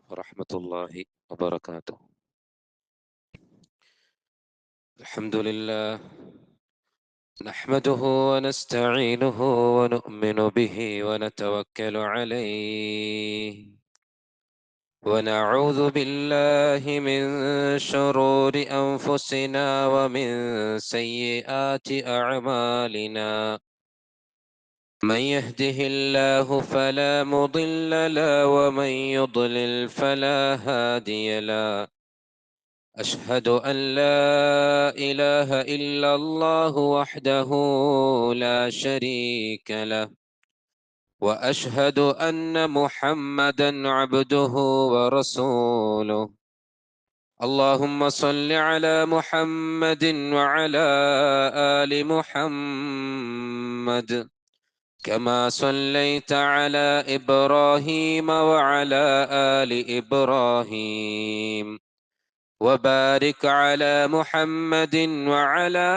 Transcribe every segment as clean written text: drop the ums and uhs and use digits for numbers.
ورحمة الله وبركاته. الحمد لله نحمده ونستعينه ونؤمن به ونتوكل عليه ونعوذ بالله من شرور أنفسنا ومن سيئات أعمالنا. من يهده الله فلا مضل له ومن يضلل فلا هادي له. أشهد أن لا إله إلا الله وحده لا شريك له وأشهد أن محمدا عبده ورسوله. اللهم صل على محمد وعلى آل محمد كما صليت على إبراهيم وعلى آل إبراهيم وبارك على محمد وعلى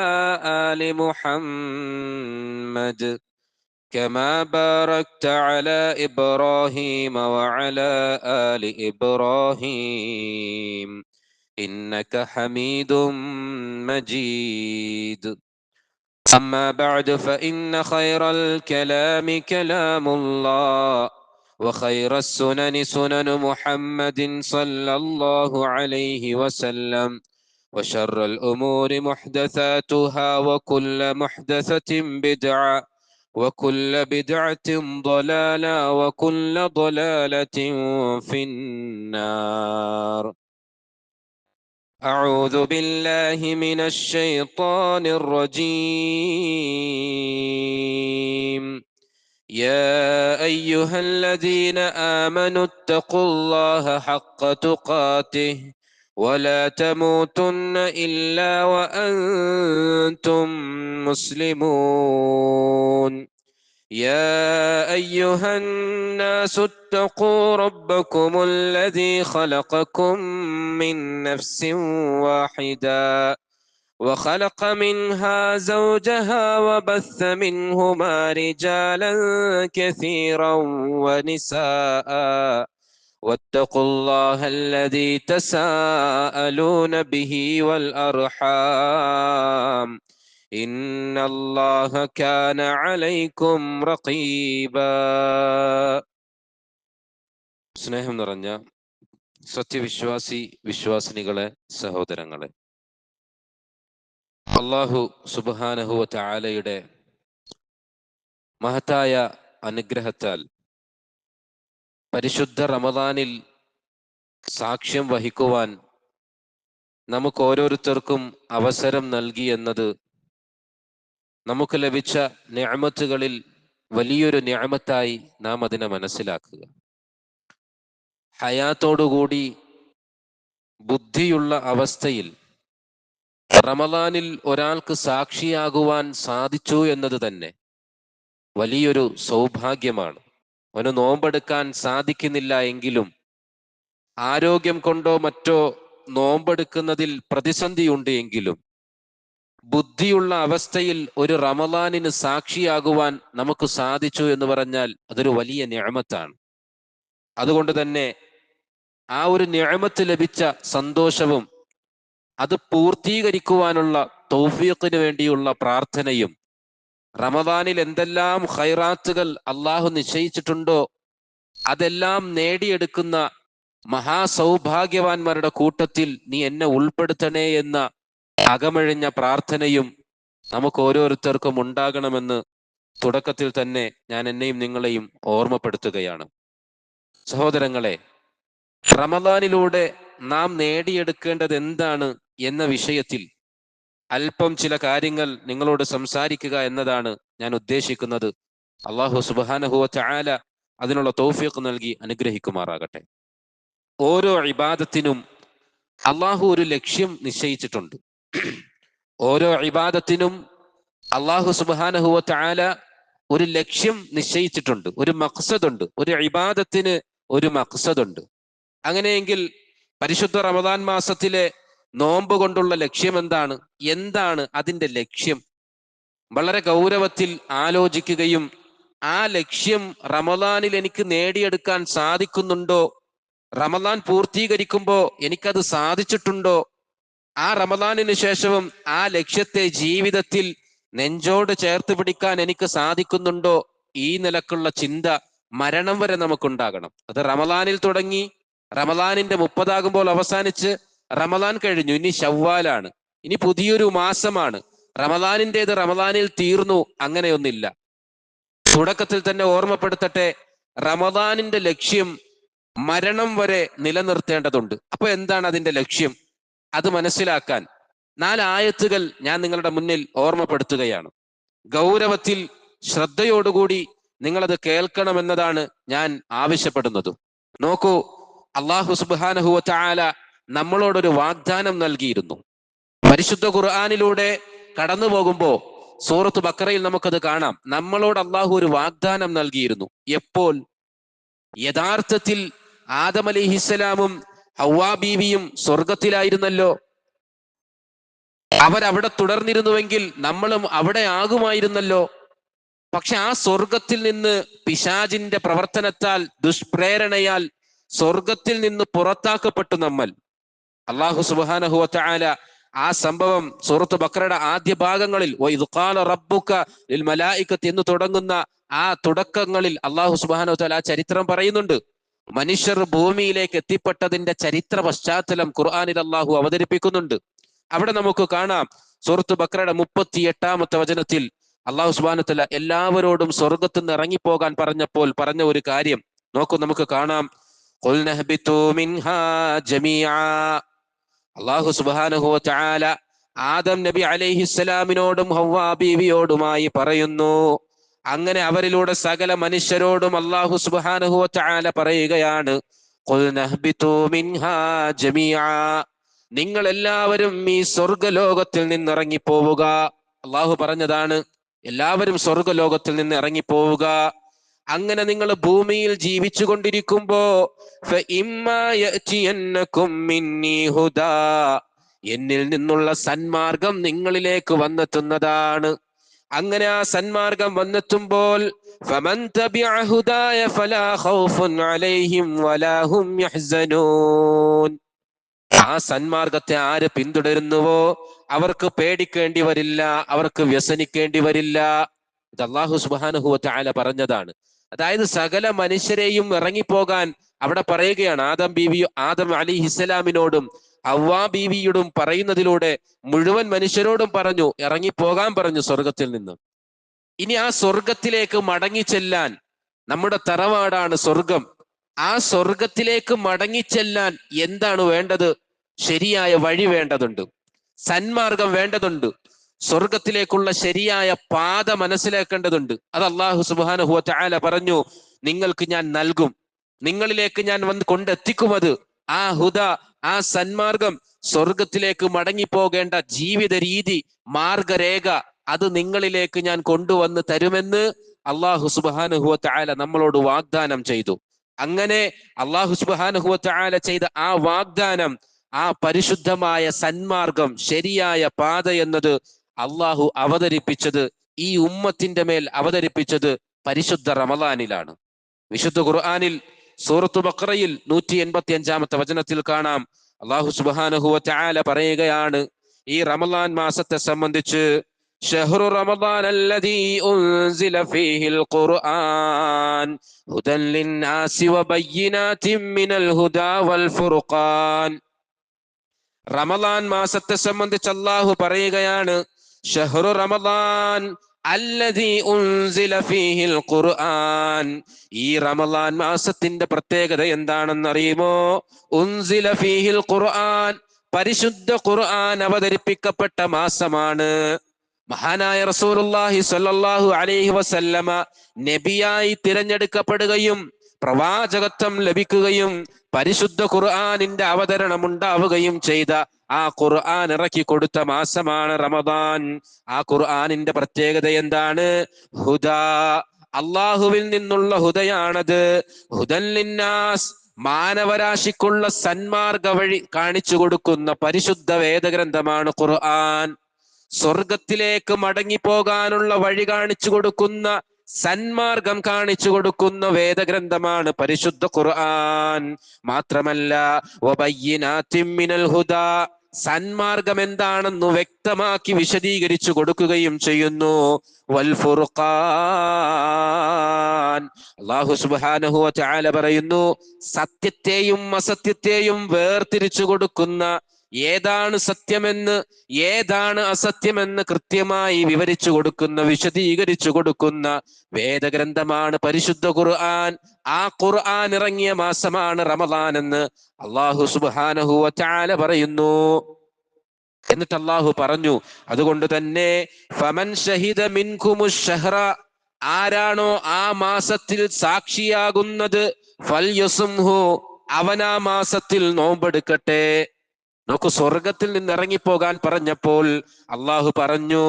آل محمد كما باركت على إبراهيم وعلى آل إبراهيم إنك حميد مجيد. أما بعد فإن خير الكلام كلام الله وخير السنن سنن محمد صلى الله عليه وسلم وشر الأمور محدثاتها وكل محدثة بدعة وكل بدعة ضلالة وكل ضلالة في النار. أعوذ بالله من الشيطان الرجيم. يا أيها الذين آمنوا اتقوا الله حق تقاته ولا تموتن إلا وأنتم مسلمون. يا أيها الناس اتقوا ربكم الذي خلقكم من نفس واحدة وخلق منها زوجها وبث منهما رجالا كثيرا ونساء واتقوا الله الذي تساءلون به والأرحام إن الله كان عليكم رقيبا. സ്നേഹം നിറഞ്ഞ സത്യവിശ്വാസി വിശ്വാസിനികളെ, സഹോദരങ്ങളെ, അല്ലാഹു സുബ്ഹാനഹു വ തആലയുടെ മഹത്തായ അനുഗ്രഹത്താൽ പരിശുദ്ധ റമദാനിൽ സാക്ഷ്യം വഹിക്കുവാൻ നമുക്ക് ഓരോരുത്തർക്കും അവസരം നൽകി എന്നത് നമുക്ക് ലഭിച്ച നിഅമത്തുകളിൽ വലിയൊരു നിഅമത്തായി നാം അതിനെ മനസ്സിലാക്കുക. ഹയാത്തോടുകൂടി ബുദ്ധിയുള്ള അവസ്ഥയിൽ റമദാനിൽ ഒരാൾക്ക് സാക്ഷിയാകുവാൻ സാധിച്ചു എന്നത് തന്നെ വലിയൊരു സൗഭാഗ്യമാണ്. അവന് നോമ്പെടുക്കാൻ സാധിക്കുന്നില്ല എങ്കിലും ആരോഗ്യം കൊണ്ടോ മറ്റോ നോമ്പെടുക്കുന്നതിൽ പ്രതിസന്ധിയുണ്ട് എങ്കിലും ബുദ്ധിയുള്ള അവസ്ഥയിൽ ഒരു റമദാനിന് സാക്ഷിയാകുവാൻ നമുക്ക് സാധിച്ചു എന്ന് പറഞ്ഞാൽ അതൊരു വലിയ നിഅമത്താണ്. അതുകൊണ്ട് തന്നെ ആ ഒരു നിഅമത്ത് ലഭിച്ച സന്തോഷവും അത് പൂർത്തീകരിക്കുവാനുള്ള തൗഫീഖിന് വേണ്ടിയുള്ള പ്രാർത്ഥനയും, റമദാനിൽ എന്തെല്ലാം ഖൈറാത്തുകൾ അള്ളാഹു നിശ്ചയിച്ചിട്ടുണ്ടോ അതെല്ലാം നേടിയെടുക്കുന്ന മഹാസൗഭാഗ്യവാന്മാരുടെ കൂട്ടത്തിൽ നീ എന്നെ ഉൾപ്പെടുത്തണേ എന്ന അകമഴിഞ്ഞ പ്രാർത്ഥനയും നമുക്ക് ഓരോരുത്തർക്കും ഉണ്ടാകണമെന്ന് തുടക്കത്തിൽ തന്നെ ഞാൻ എന്നെയും നിങ്ങളെയും ഓർമ്മപ്പെടുത്തുകയാണ്. സഹോദരങ്ങളെ, റമദാനിലൂടെ നാം നേടിയെടുക്കേണ്ടത് എന്താണ് എന്ന വിഷയത്തിൽ അല്പം ചില കാര്യങ്ങൾ നിങ്ങളോട് സംസാരിക്കുക എന്നതാണ് ഞാൻ ഉദ്ദേശിക്കുന്നത്. അല്ലാഹു സുബ്ഹാനഹു വ തആല അതിനുള്ള തൗഫീഖ് നൽകി അനുഗ്രഹിക്കുമാറാകട്ടെ. ഓരോ ഇബാദത്തിനും അല്ലാഹു ഒരു ലക്ഷ്യം നിശ്ചയിച്ചിട്ടുണ്ട്. ഓരോ ഇബാദത്തിനും അല്ലാഹു സുബ്ഹാനഹു വ തആല ഒരു ലക്ഷ്യം നിശ്ചയിച്ചിട്ടുണ്ട്, ഒരു മഖ്സദുണ്ട്. ഒരു ഇബാദത്തിന് ഒരു മഖ്സദുണ്ട്. അങ്ങനെയെങ്കിൽ പരിശുദ്ധ റമദാൻ മാസത്തിലെ നോമ്പ് കൊണ്ടുള്ള ലക്ഷ്യം എന്താണ്? എന്താണ് അതിൻ്റെ ലക്ഷ്യം? വളരെ ഗൗരവത്തിൽ ആലോചിക്കുകയും ആ ലക്ഷ്യം റമദാനിൽ എനിക്ക് നേടിയെടുക്കാൻ സാധിക്കുന്നുണ്ടോ റമദാൻ പൂർത്തീകരിക്കുമ്പോ എനിക്കത് സാധിച്ചിട്ടുണ്ടോ? ആ റമദാനിന് ശേഷവും ആ ലക്ഷ്യത്തെ ജീവിതത്തിൽ നെഞ്ചോട് ചേർത്ത് പിടിക്കാൻ എനിക്ക് സാധിക്കുന്നുണ്ടോ? ഈ നിലക്കുള്ള ചിന്ത മരണം വരെ നമുക്കുണ്ടാകണം. അത് റമദാനിൽ തുടങ്ങി, റമദാനിന്റെ 30 അവസാനിച്ച്, റമദാൻ കഴിഞ്ഞു, ഇനി ശവ്വാലാണ്, ഇനി പുതിയൊരു മാസമാണ്. റമദാനിൻ്റെത് റമദാനിൽ തീർന്നു, അങ്ങനെയൊന്നില്ല. തുടക്കത്തിൽ തന്നെ ഓർമ്മപ്പെടുത്തട്ടെ, റമദാനിന്റെ ലക്ഷ്യം മരണം വരെ നിലനിർത്തേണ്ടതുണ്ട്. അപ്പൊ എന്താണ് അതിന്റെ ലക്ഷ്യം? അത് മനസ്സിലാക്കാൻ 4 ആയത്തുകൾ ഞാൻ നിങ്ങളുടെ മുന്നിൽ ഓർമ്മപ്പെടുത്തുകയാണ്. ഗൗരവത്തിൽ ശ്രദ്ധയോടുകൂടി നിങ്ങളത് കേൾക്കണമെന്നതാണ് ഞാൻ ആവശ്യപ്പെടുന്നത്. നോക്കൂ, അല്ലാഹു സുബ്ഹാനഹു വ തആല നമ്മളോടൊരു വാഗ്ദാനം നൽകിയിരുന്നു. പരിശുദ്ധ ഖുർആനിലൂടെ കടന്നു പോകുമ്പോ സൂറത്ത് ബഖറയിൽ നമുക്കത് കാണാം. നമ്മളോട് അല്ലാഹു ഒരു വാഗ്ദാനം നൽകിയിരുന്നു. എപ്പോൾ? യഥാർത്ഥത്തിൽ ആദം അലൈഹിസ്സലാമും ഹവ്വാ ബീവിയും സ്വർഗത്തിലായിരുന്നല്ലോ. അവരവിടെ തുടർന്നിരുന്നുവെങ്കിൽ നമ്മളും അവിടെ ആകുമായിരുന്നല്ലോ. പക്ഷെ ആ സ്വർഗത്തിൽ നിന്ന് പിശാചിന്റെ പ്രവർത്തനത്താൽ, ദുഷ്പ്രേരണയാൽ സ്വർഗത്തിൽ നിന്ന് പുറത്താക്കപ്പെട്ടു നമ്മൾ. അല്ലാഹു സുബ്ഹാനഹു വ തആല ആ സംഭവം സൂറത്ത് ബഖറയുടെ ആദ്യ ഭാഗങ്ങളിൽ വഇദ് ഖാല റബ്ബുക ലിൽ മലായികത്തി എന്ന് തുടങ്ങുന്ന ആ തുടക്കങ്ങളിൽ അല്ലാഹു സുബ്ഹാനഹു വ തആല ആ ചരിത്രം പറയുന്നുണ്ട്. മനുഷ്യർ ഭൂമിയിലേക്ക് എത്തിപ്പെട്ടതിന്റെ ചരിത്ര പശ്ചാത്തലം ഖുർആനിൽ അല്ലാഹു അവതരിപ്പിക്കുന്നുണ്ട്. അവിടെ നമുക്ക് കാണാം സൂറത്ത് ബഖറയുടെ 38-ാമത്തെ വചനത്തിൽ അല്ലാഹു സുബ്ഹാനഹു വ തആല എല്ലാവരോടും സ്വർഗത്തു നിന്ന് ഇറങ്ങിപ്പോകാൻ പറഞ്ഞപ്പോൾ പറഞ്ഞ ഒരു കാര്യം നോക്കൂ, നമുക്ക് കാണാം. ഖുൽ നഹ്ബിതു മിൻഹാ ജമീആ. അല്ലാഹു സുബ്ഹാനഹു വ തആല ആദം നബി അലൈഹിസ്സലാമിനോടും ഹവ്വാ ബീവിയോടുമായി പറയുന്നു. അങ്ങനെ അവരിലൂടെ സകല മനുഷ്യരോടും അല്ലാഹു സുബ്ഹാനഹു വ തആല പറയുകയാണ്, ഖുൽ നഹ്ബിതു മിൻഹാ ജമീആ. നിങ്ങൾ എല്ലാവരും ഈ സ്വർഗലോകത്തിൽ നിന്ന് ഇറങ്ങിപ്പോവുക. അല്ലാഹു പറഞ്ഞതാണ്, എല്ലാവരും സ്വർഗലോകത്തിൽ നിന്ന് ഇറങ്ങിപ്പോവുക. അങ്ങനെ നിങ്ങൾ ഭൂമിയിൽ ജീവിച്ചു കൊണ്ടിരിക്കുമ്പോ എന്നിൽ നിന്നുള്ള സന്മാർഗം നിങ്ങളിലേക്ക് വന്നെത്തുന്നതാണ്. അങ്ങനെ ആ സന്മാർഗം വന്നെത്തുമ്പോൾ ഫമൻ തബിഅ ഹുദായ ഫലാ ഖൗഫുൻ അലൈഹിം വലാ ഹും യഹ്സനൂൻ. ആ സന്മാർഗത്തെ ആര് പിന്തുടരുന്നുവോ അവർക്ക് പേടിക്കേണ്ടി വരില്ല, അവർക്ക് വ്യസനിക്കേണ്ടി വരില്ല. ഇത് അല്ലാഹു സുബ്ഹാനഹു വ തആല പറഞ്ഞതാണ്. അതായത് സകല മനുഷ്യരെയും ഇറങ്ങിപ്പോകാൻ അവിടെ പറയുകയാണ്. ആദം അലൈഹിസ്സലാമിനോടും ഹവ്വാ ബീവിയോടും പറയുന്നതിലൂടെ മുഴുവൻ മനുഷ്യരോടും പറഞ്ഞു, ഇറങ്ങിപ്പോകാൻ പറഞ്ഞു സ്വർഗത്തിൽ നിന്ന്. ഇനി ആ സ്വർഗത്തിലേക്ക് മടങ്ങിച്ചെല്ലാൻ, നമ്മുടെ തറവാടാണ് സ്വർഗം, ആ സ്വർഗത്തിലേക്ക് മടങ്ങിച്ചെല്ലാൻ എന്താണ് വേണ്ടത്? ശരിയായ വഴി വേണ്ടതുണ്ട്, സന്മാർഗം വേണ്ടതുണ്ട്, സ്വർഗത്തിലേക്കുള്ള ശരിയായ പാത മനസ്സിലാക്കേണ്ടതുണ്ട്. അത് അല്ലാഹു സുബ്ഹാനഹു വ തആല പറഞ്ഞു, നിങ്ങൾക്ക് ഞാൻ നൽകും, നിങ്ങളിലേക്ക് ഞാൻ വന്ന് കൊണ്ടെത്തിക്കുമത്. ആ ഹുദ, ആ സന്മാർഗം, സ്വർഗത്തിലേക്ക് മടങ്ങിപ്പോകേണ്ട ജീവിത രീതി, മാർഗരേഖ, അത് നിങ്ങളിലേക്ക് ഞാൻ കൊണ്ടുവന്ന് തരുമെന്ന് അല്ലാഹു സുബ്ഹാനഹു വ തആല നമ്മളോട് വാഗ്ദാനം ചെയ്തു. അങ്ങനെ അല്ലാഹു സുബ്ഹാനഹു വ തആല ചെയ്ത ആ വാഗ്ദാനം, ആ പരിശുദ്ധമായ സന്മാർഗം, ശരിയായ പാത എന്നത് അല്ലാഹു അവതരിപ്പിച്ചത്, ഈ ഉമ്മത്തിന്റെ മേൽ അവതരിപ്പിച്ചത് പരിശുദ്ധ റമളാനിലാണ്. വിശുദ്ധ ഖുർആനിൽ സൂറത്തു ബഖറയിൽ 185-ാമത്തെ വചനത്തിൽ കാണാം, അല്ലാഹു സുബ്ഹാനഹു വ തആല പറയുകയാണ് ഈ റമളാൻ മാസത്തെ സംബന്ധിച്ച്, ശഹ്റു റമളാൻ അല്ലദീ ഉൻസില ഫീഹിൽ ഖുർആൻ ഹുദൻ ലിന്നാസി വബയ്യിനാതിൻ മിനൽ ഹുദാ വൽ ഫുർഖാൻ. റമളാൻ മാസത്തെ സംബന്ധിച്ച് അല്ലാഹു പറയുകയാണ്, ശഹ്റു റമളാൻ അല്ലദീ ഉൻസില ഫീഹിൽ ഖുർആൻ. ഈ റമളാൻ മാസത്തിന്റെ പ്രത്യേകത എന്താണെന്നറിയുമോ? ഉൻസില ഫീഹിൽ ഖുർആൻ, പരിശുദ്ധ ഖുർആൻ അവതരിപ്പിക്കപ്പെട്ട മാസമാണ്. മഹാനായ റസൂലുള്ളാഹി സ്വല്ലല്ലാഹു അലൈഹി വസല്ലമ നബിയായി തിരഞ്ഞെടുക്കപ്പെടുകയും പ്രവാചകത്വം ലഭിക്കുകയും പരിശുദ്ധ ഖുർആനിന്റെ അവതരണം ഉണ്ടാവുകയും ചെയ്ത ആ ഖുർആൻ ഇറക്കി കൊടുത്ത മാസമാണ് റമദാൻ. ആ ഖുർആനിന്റെ പ്രത്യേകത എന്താണ്? ഹുദാ, അല്ലാഹുവിൽ നിന്നുള്ള ഹുദയാണത്. ഹുദൻ ലിന്നാസ്, മാനവരാശിക്കുള്ള സന്മാർഗ വഴി കാണിച്ചു കൊടുക്കുന്ന പരിശുദ്ധ വേദഗ്രന്ഥമാണ് ഖുർആൻ. സ്വർഗത്തിലേക്ക് മടങ്ങിപ്പോകാനുള്ള വഴി കാണിച്ചു കൊടുക്കുന്ന സന്മാർഗം കാണിച്ചു കൊടുക്കുന്ന വേദഗ്രന്ഥമാണ് പരിശുദ്ധ ഖുർആൻ. മാത്രമല്ല വബയ്യിനാത്തിൻ മിനൽ ഹുദാ, സന്മാർഗം എന്താണെന്ന് വ്യക്തമാക്കി വിശദീകരിച്ചു കൊടുക്കുകയും ചെയ്യുന്നു. വൽ ഫുർഖാൻ, അല്ലാഹു സുബ്ഹാനഹു വ തആല പറയുന്നു, സത്യത്തെയും അസത്യത്തെയും വേർതിരിച്ചു കൊടുക്കുന്ന, ഏതാണ് സത്യമെന്ന് ഏതാണ് അസത്യമെന്ന് കൃത്യമായി വിവരിച്ചു കൊടുക്കുന്ന, വിശദീകരിച്ചു കൊടുക്കുന്ന വേദഗ്രന്ഥമാണ് പരിശുദ്ധ ഖുർആൻ. ആ ഖുർആൻ ഇറങ്ങിയ മാസമാണ് റമളാൻ എന്ന് അല്ലാഹു സുബ്ഹാനഹു വ തആല പറയുന്നു. എന്നിട്ട് അല്ലാഹു പറഞ്ഞു, അതുകൊണ്ട് തന്നെ ഫമൻ ഷഹിദ മിൻകുമുശ് ശഹ്റ, ആരാണോ ആ മാസത്തിൽ സാക്ഷിയാകുന്നത്, ഫൽയസുംഹു, അവൻ ആ മാസത്തിൽ നോമ്പെടുക്കട്ടെ. നോക്കൂ, സ്വർഗത്തിൽ നിന്ന് ഇറങ്ങിപ്പോകാൻ പറഞ്ഞപ്പോൾ അള്ളാഹു പറഞ്ഞു,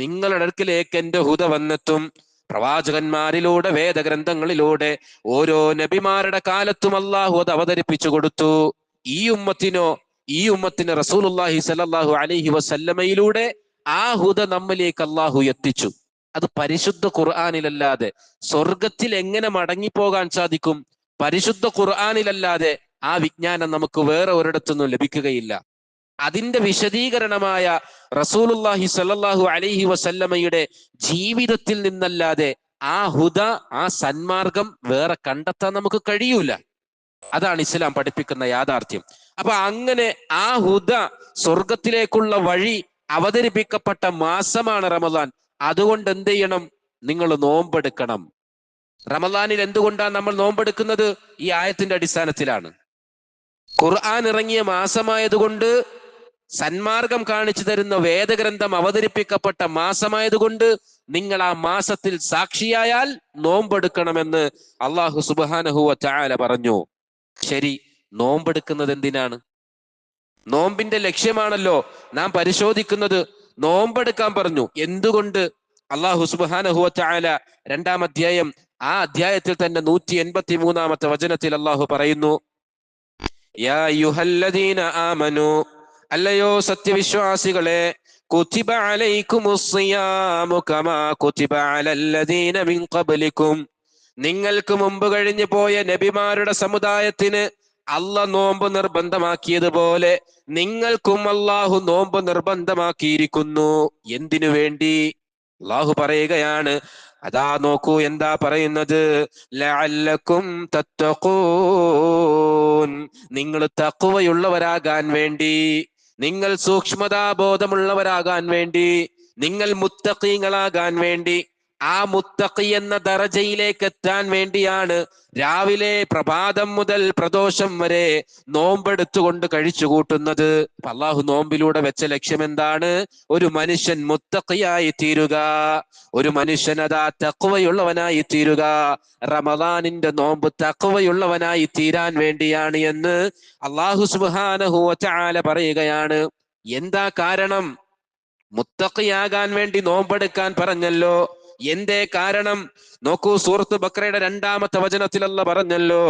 നിങ്ങളുടെ അടുക്കിലേക്ക് എന്റെ ഹുദ വന്നെത്തും. പ്രവാചകന്മാരിലൂടെ വേദഗ്രന്ഥങ്ങളിലൂടെ ഓരോ നബിമാരുടെ കാലത്തും അള്ളാഹു അത് അവതരിപ്പിച്ചു കൊടുത്തു. ഈ ഉമ്മത്തിന് റസൂലുള്ളാഹി സ്വല്ലല്ലാഹു അലൈഹി വസല്ലമയിലൂടെ ആ ഹുദ നമ്മിലേക്ക് അള്ളാഹു എത്തിച്ചു. അത് പരിശുദ്ധ ഖുർആനിലല്ലാതെ സ്വർഗത്തിൽ എങ്ങനെ മടങ്ങിപ്പോകാൻ സാധിക്കും? പരിശുദ്ധ ഖുർആനിലല്ലാതെ ആ വിജ്ഞാനം നമുക്ക് വേറെ ഒരിടത്തൊന്നും ലഭിക്കുകയില്ല. അതിന്റെ വിശദീകരണമായ റസൂലുള്ളാഹി സ്വല്ലല്ലാഹു അലൈഹി വസല്ലമയുടെ ജീവിതത്തിൽ നിന്നല്ലാതെ ആ ഹുദ, ആ സന്മാർഗം വേറെ കണ്ടെത്താൻ നമുക്ക് കഴിയൂല. അതാണ് ഇസ്ലാം പഠിപ്പിക്കുന്ന യാഥാർത്ഥ്യം. അപ്പൊ അങ്ങനെ ആ ഹുദ, സ്വർഗത്തിലേക്കുള്ള വഴി അവതരിപ്പിക്കപ്പെട്ട മാസമാണ് റമദാൻ. അതുകൊണ്ട് എന്ത് ചെയ്യണം? നിങ്ങൾ നോമ്പെടുക്കണം. റമദാനിൽ എന്തുകൊണ്ടാണ് നമ്മൾ നോമ്പെടുക്കുന്നത്? ഈ ആയത്തിന്റെ അടിസ്ഥാനത്തിലാണ്. ഖുർആൻ ഇറങ്ങിയ മാസമായതുകൊണ്ട്, സന്മാർഗം കാണിച്ചു തരുന്ന വേദഗ്രന്ഥം അവതരിപ്പിക്കപ്പെട്ട മാസമായതുകൊണ്ട് നിങ്ങൾ ആ മാസത്തിൽ സാക്ഷിയായാൽ നോമ്പെടുക്കണമെന്ന് അല്ലാഹു സുബ്ഹാനഹു വ തആല പറഞ്ഞു. ശരി, നോമ്പെടുക്കുന്നത് എന്തിനാണ്? നോമ്പിന്റെ ലക്ഷ്യമാണല്ലോ നാം പരിശോധിക്കുന്നത്. നോമ്പെടുക്കാൻ പറഞ്ഞു. എന്തുകൊണ്ട്? അല്ലാഹു സുബ്ഹാനഹു വ തആല 2-ാം അധ്യായം, ആ അധ്യായത്തിൽ തന്നെ 183-ാമത്തെ വചനത്തിൽ അല്ലാഹു പറയുന്നു, യാ അയ്യുഹല്ലദീന ആമനു, അല്ലയോ സത്യവിശ്വാസികളെ, കുതിബ അലൈക്കുമുസ് സിയാമു കമാ കുതിബ അലല്ലദീന മിൻ ഖബ്ലിക്കും, നിങ്ങൾക്ക് മുമ്പ് കഴിഞ്ഞു പോയ നബിമാരുടെ സമുദായത്തിന് അല്ലാഹ് നോമ്പ് നിർബന്ധമാക്കിയതുപോലെ നിങ്ങൾക്കും അല്ലാഹു നോമ്പ് നിർബന്ധമാക്കിയിരിക്കുന്നു. എന്തിനു വേണ്ടി? അല്ലാഹു പറയുകയാണ്, അതാ നോക്കൂ എന്താ പറയുന്നത്, ലഅല്ലക്കും തത്തഖൂൻ, നിങ്ങൾ തഖ്വയുള്ളവരാകാൻ വേണ്ടി, നിങ്ങൾ സൂക്ഷ്മതാബോധമുള്ളവരാകാൻ വേണ്ടി, നിങ്ങൾ മുത്തഖീങ്ങളാകാൻ വേണ്ടി. ആ മുത്തഖി എന്ന ദറജയിലേക്ക് എത്താൻ വേണ്ടിയാണ് രാവിലെ പ്രഭാതം മുതൽ പ്രദോഷം വരെ നോമ്പെടുത്തുകൊണ്ട് കഴിച്ചു കൂട്ടുന്നത്. അല്ലാഹു നോമ്പിലൂടെ വെച്ച ലക്ഷ്യം എന്താണ്? ഒരു മനുഷ്യൻ മുത്തഖിയായി തീരുക, ഒരു മനുഷ്യൻ അതാ തഖ്വയുള്ളവനായി തീരുക. റമദാനിന്റെ നോമ്പ് തഖ്വയുള്ളവനായി തീരാൻ വേണ്ടിയാണ് എന്ന് അല്ലാഹു സുബ്ഹാനഹു വ തആല പറയുകയാണ്. എന്താ കാരണം? മുത്തഖിയാകാൻ വേണ്ടി നോമ്പെടുക്കാൻ പറഞ്ഞല്ലോ. എന്തേ കാരണം? നോക്കൂ, സൂറത്ത് ബഖറയുടെ 2-ാമത്തെ വചനത്തിൽ അല്ലാഹു പറഞ്ഞല്ലോ,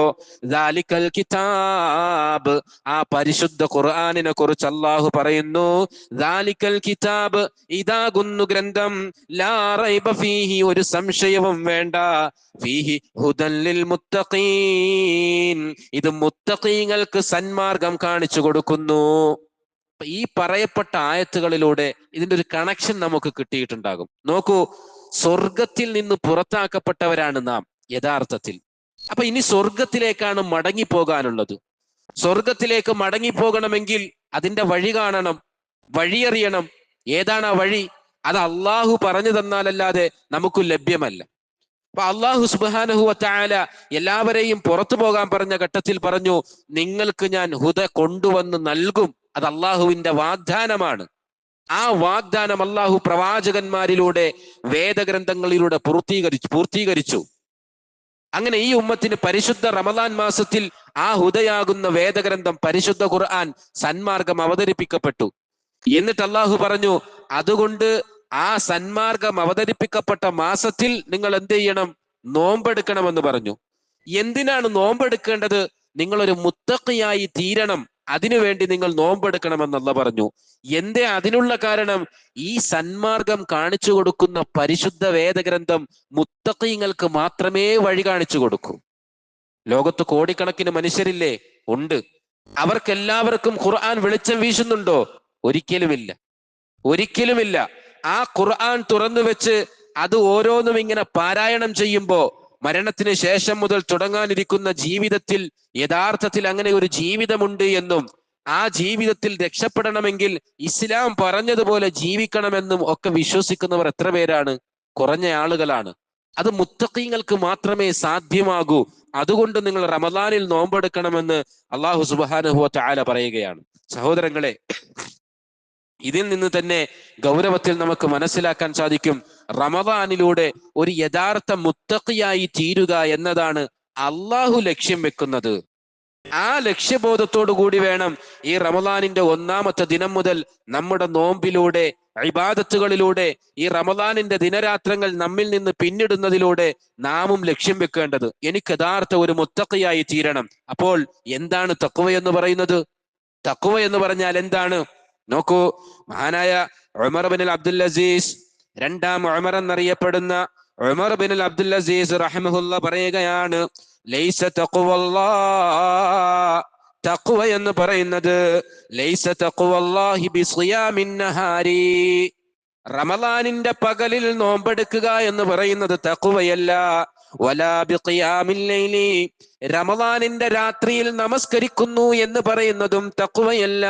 ദാലിക്കൽ കിതാബ്, ആ പരിശുദ്ധ ഖുർആനിനെ കുറിച്ച് അല്ലാഹു പറയുന്നു, ദാലിക്കൽ കിതാബ്, ഇതാകുന്നു ഗ്രന്ഥം, ലാ റൈബ ഫീഹി, ഒരു സംശയവും വേണ്ട, ഫീഹി ഹുദൻ ലിൽ മുത്തഖീൻ, ഇത് മുത്തഖീങ്ങൾക്ക് സന്മാർഗം കാണിച്ചു കൊടുക്കുന്നു. ഈ പറയപ്പെട്ട ആയത്തുകളിലൂടെ ഇതിന്റെ ഒരു കണക്ഷൻ നമുക്ക് കിട്ടിയിട്ടുണ്ടാകും. നോക്കൂ, സ്വർഗത്തിൽ നിന്ന് പുറത്താക്കപ്പെട്ടവരാണ് നാം യഥാർത്ഥത്തിൽ. അപ്പൊ ഇനി സ്വർഗത്തിലേക്കാണ് മടങ്ങിപ്പോകാനുള്ളത്. സ്വർഗത്തിലേക്ക് മടങ്ങിപ്പോകണമെങ്കിൽ അതിന്റെ വഴി കാണണം, വഴിയറിയണം. ഏതാണ് ആ വഴി? അത് അള്ളാഹു പറഞ്ഞു തന്നാലല്ലാതെ നമുക്ക് ലഭ്യമല്ല. അപ്പൊ അള്ളാഹു സുബ്ഹാനഹു വ തആല എല്ലാവരെയും പുറത്തു പോകാൻ പറഞ്ഞ ഘട്ടത്തിൽ പറഞ്ഞു, നിങ്ങൾക്ക് ഞാൻ ഹുദ കൊണ്ടുവന്ന് നൽകും. അത് അള്ളാഹുവിന്റെ വാഗ്ദാനമാണ്. ആ വാഗ്ദാനം അള്ളാഹു പ്രവാചകന്മാരിലൂടെ വേദഗ്രന്ഥങ്ങളിലൂടെ പൂർത്തീകരിച്ചു. അങ്ങനെ ഈ ഉമ്മത്തിന് പരിശുദ്ധ റമദാൻ മാസത്തിൽ ആ ഹുദയാകുന്ന വേദഗ്രന്ഥം പരിശുദ്ധ ഖുർആൻ സന്മാർഗം അവതരിപ്പിക്കപ്പെട്ടു. എന്നിട്ട് അള്ളാഹു പറഞ്ഞു, അതുകൊണ്ട് ആ സന്മാർഗം അവതരിപ്പിക്കപ്പെട്ട മാസത്തിൽ നിങ്ങൾ എന്ത് ചെയ്യണം? നോമ്പെടുക്കണമെന്ന് പറഞ്ഞു. എന്തിനാണ് നോമ്പെടുക്കേണ്ടത്? നിങ്ങളൊരു മുത്തഖിയായി തീരണം. അതിനുവേണ്ടി നിങ്ങൾ നോമ്പെടുക്കണമെന്നല്ല പറഞ്ഞു. എന്തേ അതിനുള്ള കാരണം? ഈ സന്മാർഗം കാണിച്ചു കൊടുക്കുന്ന പരിശുദ്ധ വേദഗ്രന്ഥം മുത്തഖീങ്ങൾക്ക് മാത്രമേ വഴി കാണിച്ചു കൊടുക്കൂ. ലോകത്ത് കോടിക്കണക്കിന് മനുഷ്യരില്ലേ? ഉണ്ട്. അവർക്കെല്ലാവർക്കും ഖുർആൻ വെളിച്ചം വീശുന്നുണ്ടോ? ഒരിക്കലുമില്ല, ഒരിക്കലുമില്ല. ആ ഖുർആൻ തുറന്നു വെച്ച് അത് ഓരോന്നും ഇങ്ങനെ പാരായണം ചെയ്യുമ്പോ മരണത്തിന് ശേഷം മുതൽ തുടങ്ങാനിരിക്കുന്ന ജീവിതത്തിൽ യഥാർത്ഥത്തിൽ അങ്ങനെ ഒരു ജീവിതമുണ്ട് എന്നും ആ ജീവിതത്തിൽ രക്ഷപ്പെടണമെങ്കിൽ ഇസ്ലാം പറഞ്ഞതുപോലെ ജീവിക്കണമെന്നും ഒക്കെ വിശ്വസിക്കുന്നവർ എത്ര പേരാണ്? കുറഞ്ഞ ആളുകളാണ്. അത് മുത്തഖീങ്ങൾക്ക് മാത്രമേ സാധ്യമാകൂ. അതുകൊണ്ട് നിങ്ങൾ റമദാനിൽ നോമ്പെടുക്കണമെന്ന് അല്ലാഹു സുബ്ഹാനഹു വ തആല പറയുകയാണ്. സഹോദരങ്ങളെ, ഇതിൽ നിന്ന് തന്നെ ഗൗരവത്തിൽ നമുക്ക് മനസ്സിലാക്കാൻ സാധിക്കും, റമദാനിലൂടെ ഒരു യഥാർത്ഥ മുത്തഖിയായി തീരുക എന്നതാണ് അള്ളാഹു ലക്ഷ്യം വെക്കുന്നത്. ആ ലക്ഷ്യബോധത്തോടു കൂടി വേണം ഈ റമദാനിന്റെ ഒന്നാമത്തെ ദിനം മുതൽ നമ്മുടെ നോമ്പിലൂടെ, ഇബാദത്തുകളിലൂടെ, ഈ റമദാനിന്റെ ദിനരാത്രങ്ങൾ നമ്മിൽ നിന്ന് പിന്നിടുന്നതിലൂടെ നാമും ലക്ഷ്യം വെക്കേണ്ടത്. എനിക്ക് യഥാർത്ഥ ഒരു മുത്തഖിയായി തീരണം. അപ്പോൾ എന്താണ് തഖ്വ എന്ന് പറയുന്നത്? തഖ്വ എന്ന് പറഞ്ഞാൽ എന്താണ്? നോക്കൂ, മഹാനായ ഉമർ ബിൻ അബ്ദുൽ അസീസ്, രണ്ടാം ഉമർ എന്നറിയപ്പെടുന്ന ഉമർ ബിൻ അബ്ദുൽ അസീസ് റഹിമഹുല്ലാഹ് പറയുകയാണ്, ലൈസ തഖ്വല്ലാഹ്, തഖ്വ എന്ന് പറയുന്നത് ലൈസ തഖ്വല്ലാഹി ബിസിയാമിൻ നഹാരി, റമളാനിന്റെ പകലിൽ നോമ്പെടുക്കുക എന്ന് പറയുന്നത് തഖ്വയല്ല. വലാ ബിഖിയാമിൽ ലൈലി, റമളാനിന്റെ രാത്രിയിൽ നമസ്കരിക്കുന്നു എന്ന് പറയുന്നതും തഖ്വയല്ല.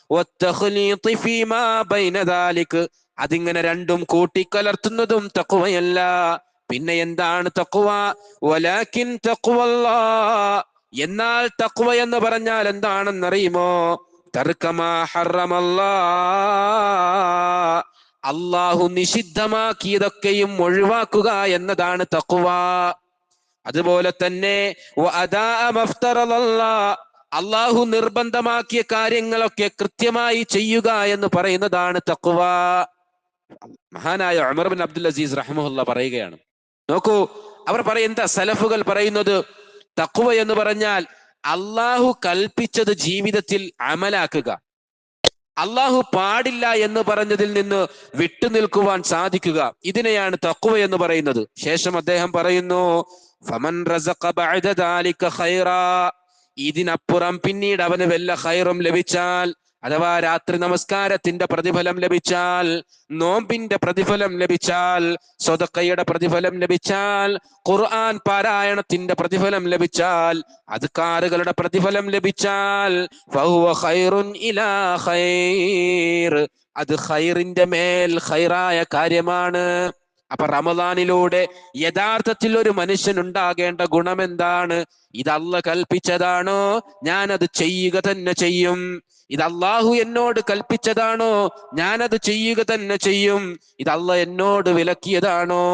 വത്തഖ്ലീതി ഫീമാ ബൈന ദാലിക്, അതിങ്ങനെ രണ്ടും കൂട്ടിക്കലർത്തുന്നതും തഖ്വയല്ല. പിന്നെ എന്താണ് തഖ്വ? വലാകിൻ തഖ്വല്ലാഹ്, എന്നാൽ തഖ്വ എന്ന് പറഞ്ഞാൽ എന്താണെന്നറിയുമോ? തർക്കമാ ഹറമല്ലാഹ്, അല്ലാഹു നിഷിദ്ധമാക്കിയതൊക്കെയും ഒഴിവാക്കുക എന്നതാണ് തഖ്വ. അതുപോലെ തന്നെ അല്ലാഹു നിർബന്ധമാക്കിയ കാര്യങ്ങളൊക്കെ കൃത്യമായി ചെയ്യുക എന്ന് പറയുന്നതാണ് തഖ്വ. മഹാനായ ഉമർ ബിൻ അബ്ദുൽ അസീസ് റഹിമഹുല്ലാഹ് പറയുകയാണ്, നോക്കൂ, അവർ പറയുന്ന സലഫുകൾ പറയുന്നത് തഖ്വ എന്ന് പറഞ്ഞാൽ അള്ളാഹു കൽപ്പിച്ചത് ജീവിതത്തിൽ അമലാക്കുക, അള്ളാഹു പാടില്ല എന്ന് പറഞ്ഞതിൽ നിന്ന് വിട്ടുനിൽക്കുവാൻ സാധിക്കുക. ഇതിനെയാണ് തഖ്വ എന്ന് പറയുന്നത്. ശേഷം അദ്ദേഹം പറയുന്നു, ഫമൻ റസഖ ബഅദ ദാലിക ഖൈറാ, ഇതിനപ്പുറം പിന്നീട് അവന് വല്ല ഖൈറും ലഭിച്ചാൽ, അഥവാ രാത്രി നമസ്കാരത്തിന്റെ പ്രതിഫലം ലഭിച്ചാൽ, നോമ്പിന്റെ പ്രതിഫലം ലഭിച്ചാൽ, സ്വതക്കയുടെ പ്രതിഫലം ലഭിച്ചാൽ, ഖുർആൻ പാരായണത്തിന്റെ പ്രതിഫലം ലഭിച്ചാൽ, അദ്കാറുകളുടെ പ്രതിഫലം ലഭിച്ചാൽ, ഫഹുവ ഖൈറുൻ ഇലാ ഖൈർ, അത് ഖൈറിന്റെ മേൽ ഖൈറായ കാര്യമാണ്. അപ്പൊ റമദാനിലൂടെ യഥാർത്ഥത്തിൽ ഒരു മനുഷ്യൻ ഉണ്ടാകേണ്ട ഗുണം എന്താണ്? ഇത് അല്ലാഹു കൽപ്പിച്ചതാണോ? ഞാനത് ചെയ്യുക തന്നെ ചെയ്യും. ഇത് അള്ളാഹു എന്നോട് കൽപ്പിച്ചതാണോ? ഞാനത് ചെയ്യുക തന്നെ ചെയ്യും. ഇത് അല്ലാഹു എന്നോട് വിലക്കിയതാണോ?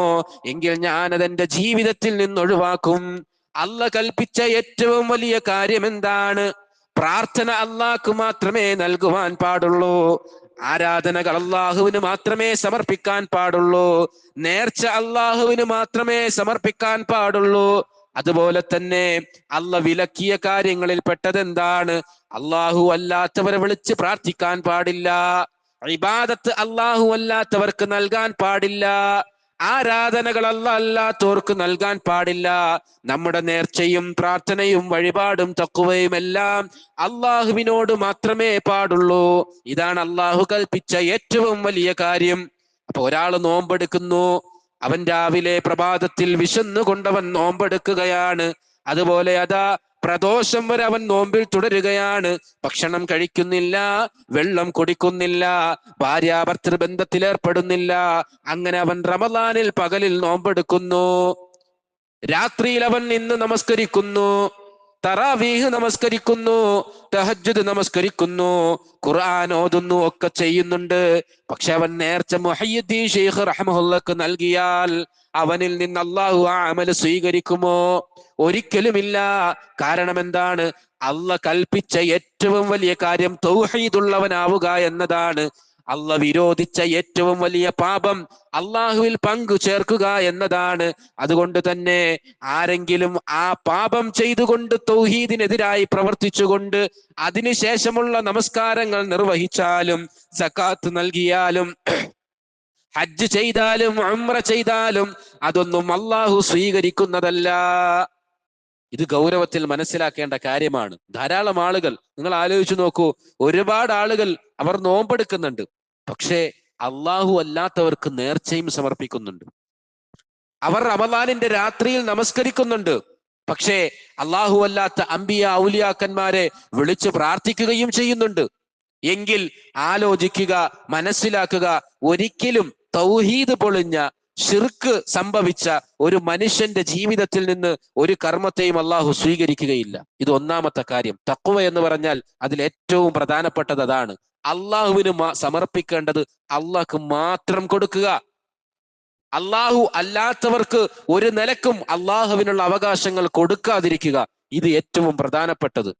എങ്കിൽ ഞാനത് എന്റെ ജീവിതത്തിൽ നിന്ന് ഒഴിവാക്കും. അല്ലാഹു കൽപ്പിച്ച ഏറ്റവും വലിയ കാര്യം എന്താണ്? പ്രാർത്ഥന അള്ളാഹ്ക്ക് മാത്രമേ നൽകുവാൻ പാടുള്ളൂ. ആരാധനകൾ അള്ളാഹുവിന് മാത്രമേ സമർപ്പിക്കാൻ പാടുള്ളൂ. നേർച്ച അള്ളാഹുവിന് മാത്രമേ സമർപ്പിക്കാൻ പാടുള്ളൂ. അതുപോലെ തന്നെ അള്ളാഹ് വിലക്കിയ കാര്യങ്ങളിൽ പെട്ടത് എന്താണ്? അള്ളാഹു അല്ലാത്തവരെ വിളിച്ച് പ്രാർത്ഥിക്കാൻ പാടില്ല. ഇബാദത്ത് അള്ളാഹു അല്ലാത്തവർക്ക് നൽകാൻ പാടില്ല. ആരാധനകൾ അല്ലാഹ് അല്ലാത്തവർക്ക് നൽകാൻ പാടില്ല. നമ്മുടെ നേർച്ചയും പ്രാർത്ഥനയും വഴിപാടും തഖ്വയും എല്ലാം അള്ളാഹുവിനോട് മാത്രമേ പാടുള്ളൂ. ഇതാണ് അള്ളാഹു കൽപ്പിച്ച ഏറ്റവും വലിയ കാര്യം. അപ്പൊ ഒരാൾ നോമ്പെടുക്കുന്നു, അവൻ രാവിലെ പ്രഭാതത്തിൽ വിശന്നുകൊണ്ടവൻ നോമ്പെടുക്കുകയാണ്. അതുപോലെ അതാ പ്രദോഷം വരെ അവൻ നോമ്പിൽ തുടരുകയാണ്. ഭക്ഷണം കഴിക്കുന്നില്ല, വെള്ളം കുടിക്കുന്നില്ല, ഭാര്യാഭർത്തൃ ബന്ധത്തിൽ ഏർപ്പെടുന്നില്ല. അങ്ങനെ അവൻ റമദാനിൽ പകലിൽ നോമ്പെടുക്കുന്നു, രാത്രിയിൽ അവൻ നിന്ന് നമസ്കരിക്കുന്നു, തറാവീഹ് നമസ്കരിക്കുന്നു, തഹജ്ജുദ് നമസ്കരിക്കുന്നു, ഖുർആൻ ഓതുന്നു, ഒക്കെ ചെയ്യുന്നുണ്ട്. പക്ഷെ അവൻ നേർച്ച മുഹയ്യിദ്ദീൻ ശൈഖ് റഹിമഹുല്ലാഹ് നൽകിയാൽ അവനിൽ നിന്ന് അള്ളാഹു ആ അമൽ സ്വീകരിക്കുമോ? ഒരിക്കലുമില്ല. കാരണം എന്താണ്? അള്ളാഹ് കൽപ്പിച്ച ഏറ്റവും വലിയ കാര്യം തൗഹീദുള്ളവനാവുക എന്നതാണ്. അള്ളാഹ് വിരോധിച്ച ഏറ്റവും വലിയ പാപം അള്ളാഹുവിൽ പങ്കു ചേർക്കുക എന്നതാണ്. അതുകൊണ്ട് തന്നെ ആരെങ്കിലും ആ പാപം ചെയ്തുകൊണ്ട് തൗഹീദിനെതിരായി പ്രവർത്തിച്ചുകൊണ്ട് അതിനുശേഷമുള്ള നമസ്കാരങ്ങൾ നിർവഹിച്ചാലും സക്കാത്ത് നൽകിയാലും ഹജ്ജ് ചെയ്താലും ഉംറ ചെയ്താലും അതൊന്നും അള്ളാഹു സ്വീകരിക്കുന്നതല്ല. ഇത് ഗൗരവത്തിൽ മനസ്സിലാക്കേണ്ട കാര്യമാണ്. ധാരാളം ആളുകൾ, നിങ്ങൾ ആലോചിച്ചു നോക്കൂ, ഒരുപാട് ആളുകൾ അവർ നോമ്പെടുക്കുന്നുണ്ട്, പക്ഷേ അള്ളാഹു അല്ലാത്തവർക്ക് നേർച്ചയും സമർപ്പിക്കുന്നുണ്ട്. അവർ റമദാനിന്റെ രാത്രിയിൽ നമസ്കരിക്കുന്നുണ്ട്, പക്ഷേ അള്ളാഹു അല്ലാത്ത അമ്പിയ ഔലിയാക്കന്മാരെ വിളിച്ച് പ്രാർത്ഥിക്കുകയും ചെയ്യുന്നുണ്ട്. എങ്കിൽ ആലോചിക്കുക, മനസ്സിലാക്കുക, ഒരിക്കലും തൗഹീദ് പൊളിഞ്ഞ ശിർക്ക് സംഭവിച്ച ഒരു മനുഷ്യന്റെ ജീവിതത്തിൽ നിന്ന് ഒരു കർമ്മത്തെയും അള്ളാഹു സ്വീകരിക്കുകയില്ല. ഇത് ഒന്നാമത്തെ കാര്യം. തഖ്വ എന്ന് പറഞ്ഞാൽ അതിൽ ഏറ്റവും പ്രധാനപ്പെട്ടത് അതാണ്. അള്ളാഹുവിന് സമർപ്പിക്കേണ്ടത് അള്ളാഹ്ക്ക് മാത്രം കൊടുക്കുക. അള്ളാഹു അല്ലാത്തവർക്ക് ഒരു നിലക്കും അള്ളാഹുവിനുള്ള അവകാശങ്ങൾ കൊടുക്കാതിരിക്കുക. ഇത് ഏറ്റവും പ്രധാനപ്പെട്ടത്.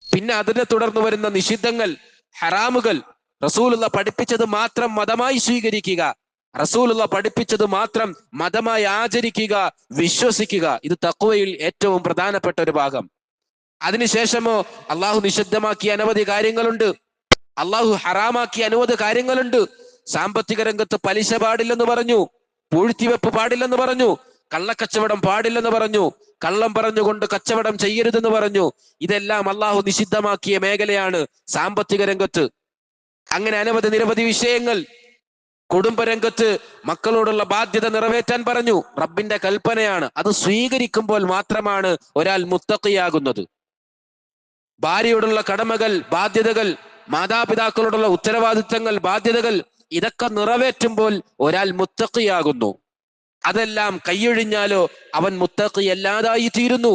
പിന്നെ അതിനെ തുടർന്ന് വരുന്ന നിഷിദ്ധങ്ങൾ, ഹറാമുകൾ, റസൂലുള്ള പഠിപ്പിച്ചത് മാത്രം മതമായി സ്വീകരിക്കുക, റസൂലുള്ള പഠിപ്പിച്ചത് മാത്രം മതമായി ആചരിക്കുക, വിശ്വസിക്കുക. ഇത് തഖ്വയിൽ ഏറ്റവും പ്രധാനപ്പെട്ട ഒരു ഭാഗം. അതിനുശേഷമോ അള്ളാഹു നിഷിദ്ധമാക്കിയ അനവധി കാര്യങ്ങളുണ്ട്, അള്ളാഹു ഹറാമാക്കിയ അനവധി കാര്യങ്ങളുണ്ട്. സാമ്പത്തിക രംഗത്ത് പലിശ പാടില്ലെന്ന് പറഞ്ഞു, പൂഴ്ത്തിവെപ്പ് പാടില്ലെന്ന് പറഞ്ഞു, കള്ളക്കച്ചവടം പാടില്ലെന്ന് പറഞ്ഞു, കള്ളം പറഞ്ഞുകൊണ്ട് കച്ചവടം ചെയ്യരുതെന്ന് പറഞ്ഞു. ഇതെല്ലാം അള്ളാഹു നിഷിദ്ധമാക്കിയ മേഖലയാണ് സാമ്പത്തിക രംഗത്ത്. അങ്ങനെ അനവധി നിരവധി വിഷയങ്ങൾ. കുടുംബരംഗത്ത് മക്കളോടുള്ള ബാധ്യത നിറവേറ്റാൻ പറഞ്ഞു, റബ്ബിന്റെ കൽപ്പനയാണ്. അത് സ്വീകരിക്കുമ്പോൾ മാത്രമാണ് ഒരാൾ മുത്തഖിയാകുന്നത്. ഭാര്യയോടുള്ള കടമകൾ, ബാധ്യതകൾ, മാതാപിതാക്കളോടുള്ള ഉത്തരവാദിത്തങ്ങൾ, ബാധ്യതകൾ, ഇതൊക്കെ നിറവേറ്റുമ്പോൾ ഒരാൾ മുത്തഖിയാകുന്നു. അതെല്ലാം കൈയൊഴിഞ്ഞാലോ അവൻ മുത്തഖി അല്ലാതായി തീരുന്നു.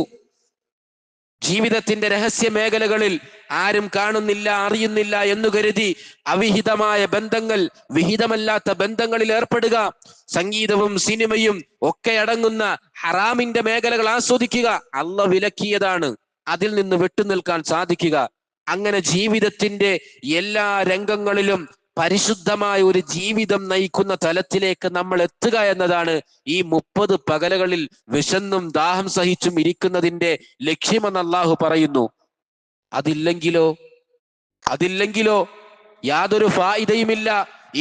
ജീവിതത്തിന്റെ രഹസ്യ മേഖലകളിൽ ആരും കാണുന്നില്ല, അറിയുന്നില്ല എന്ന് കരുതി അവിഹിതമായ ബന്ധങ്ങൾ, വിഹിതമല്ലാത്ത ബന്ധങ്ങളിൽ ഏർപ്പെടുക, സംഗീതവും സിനിമയും ഒക്കെ അടങ്ങുന്ന ഹറാമിന്റെ മേഖലകൾ ആസ്വദിക്കുക, അള്ളാഹ് വിലക്കിയതാണ്, അതിൽ നിന്ന് വിട്ടുനിൽക്കാൻ സാധിക്കുക. അങ്ങനെ ജീവിതത്തിന്റെ എല്ലാ രംഗങ്ങളിലും പരിശുദ്ധമായ ഒരു ജീവിതം നയിക്കുന്ന തലത്തിലേക്ക് നമ്മൾ എത്തുക എന്നതാണ് ഈ 30 പകലുകളിൽ വിശന്നും ദാഹം സഹിച്ചും ഇരിക്കുന്നതിന്റെ ലക്ഷ്യമെന്ന് അള്ളാഹു പറയുന്നു. അതില്ലെങ്കിലോ യാതൊരു ഫായിദയുമില്ല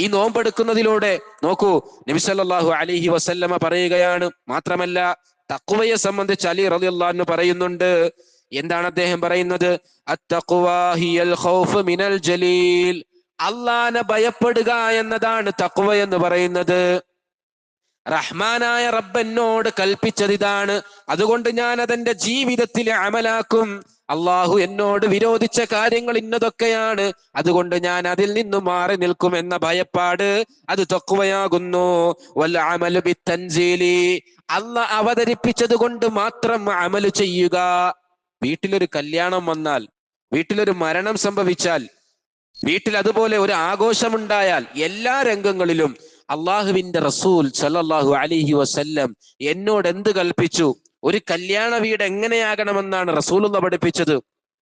ഈ നോമ്പെടുക്കുന്നതിലൂടെ. നോക്കൂ, നബി സല്ലല്ലാഹു അലൈഹി വസല്ലമ പറയുകയാണ്. മാത്രമല്ല തഖ്വയെ സംബന്ധിച്ച് അലി റളിയല്ലാഹു അൻഹു പറയുന്നുണ്ട്. എന്താണ് അദ്ദേഹം പറയുന്നത്? അത്തഖ്വാ ഹിയൽ ഖൗഫ് മിനൽ ജലീൽ. അള്ളാനെ ഭയപ്പെടുക എന്നതാണ് തഖ്വ എന്ന് പറയുന്നത്. റഹ്മാനായ റബ്ബ് എന്നോട് കൽപ്പിച്ചത് ഇതാണ്, അതുകൊണ്ട് ഞാൻ അതെന്റെ ജീവിതത്തിൽ അമലാക്കും. അള്ളാഹു എന്നോട് വിരോധിച്ച കാര്യങ്ങൾ ഇന്നതൊക്കെയാണ്, അതുകൊണ്ട് ഞാൻ അതിൽ നിന്ന് മാറി നിൽക്കും എന്ന ഭയപ്പാട്, അത് തഖ്വയാകുന്നു. വൽ അമലു ബിത്തൻസീലി. അള്ളാഹ് അവതരിപ്പിച്ചത് കൊണ്ട് മാത്രം അമല് ചെയ്യുക. വീട്ടിലൊരു കല്യാണം വന്നാൽ, വീട്ടിലൊരു മരണം സംഭവിച്ചാൽ, വീട്ടിൽ അതുപോലെ ഒരു ആഘോഷമുണ്ടായാൽ, എല്ലാ രംഗങ്ങളിലും അള്ളാഹുവിന്റെ റസൂൽ സല്ലല്ലാഹു അലൈഹി വസല്ലം എന്നോട് എന്ത് കൽപ്പിച്ചു? ഒരു കല്യാണ വീട് എങ്ങനെയാകണമെന്നാണ് റസൂലുള്ള പഠിപ്പിച്ചത്.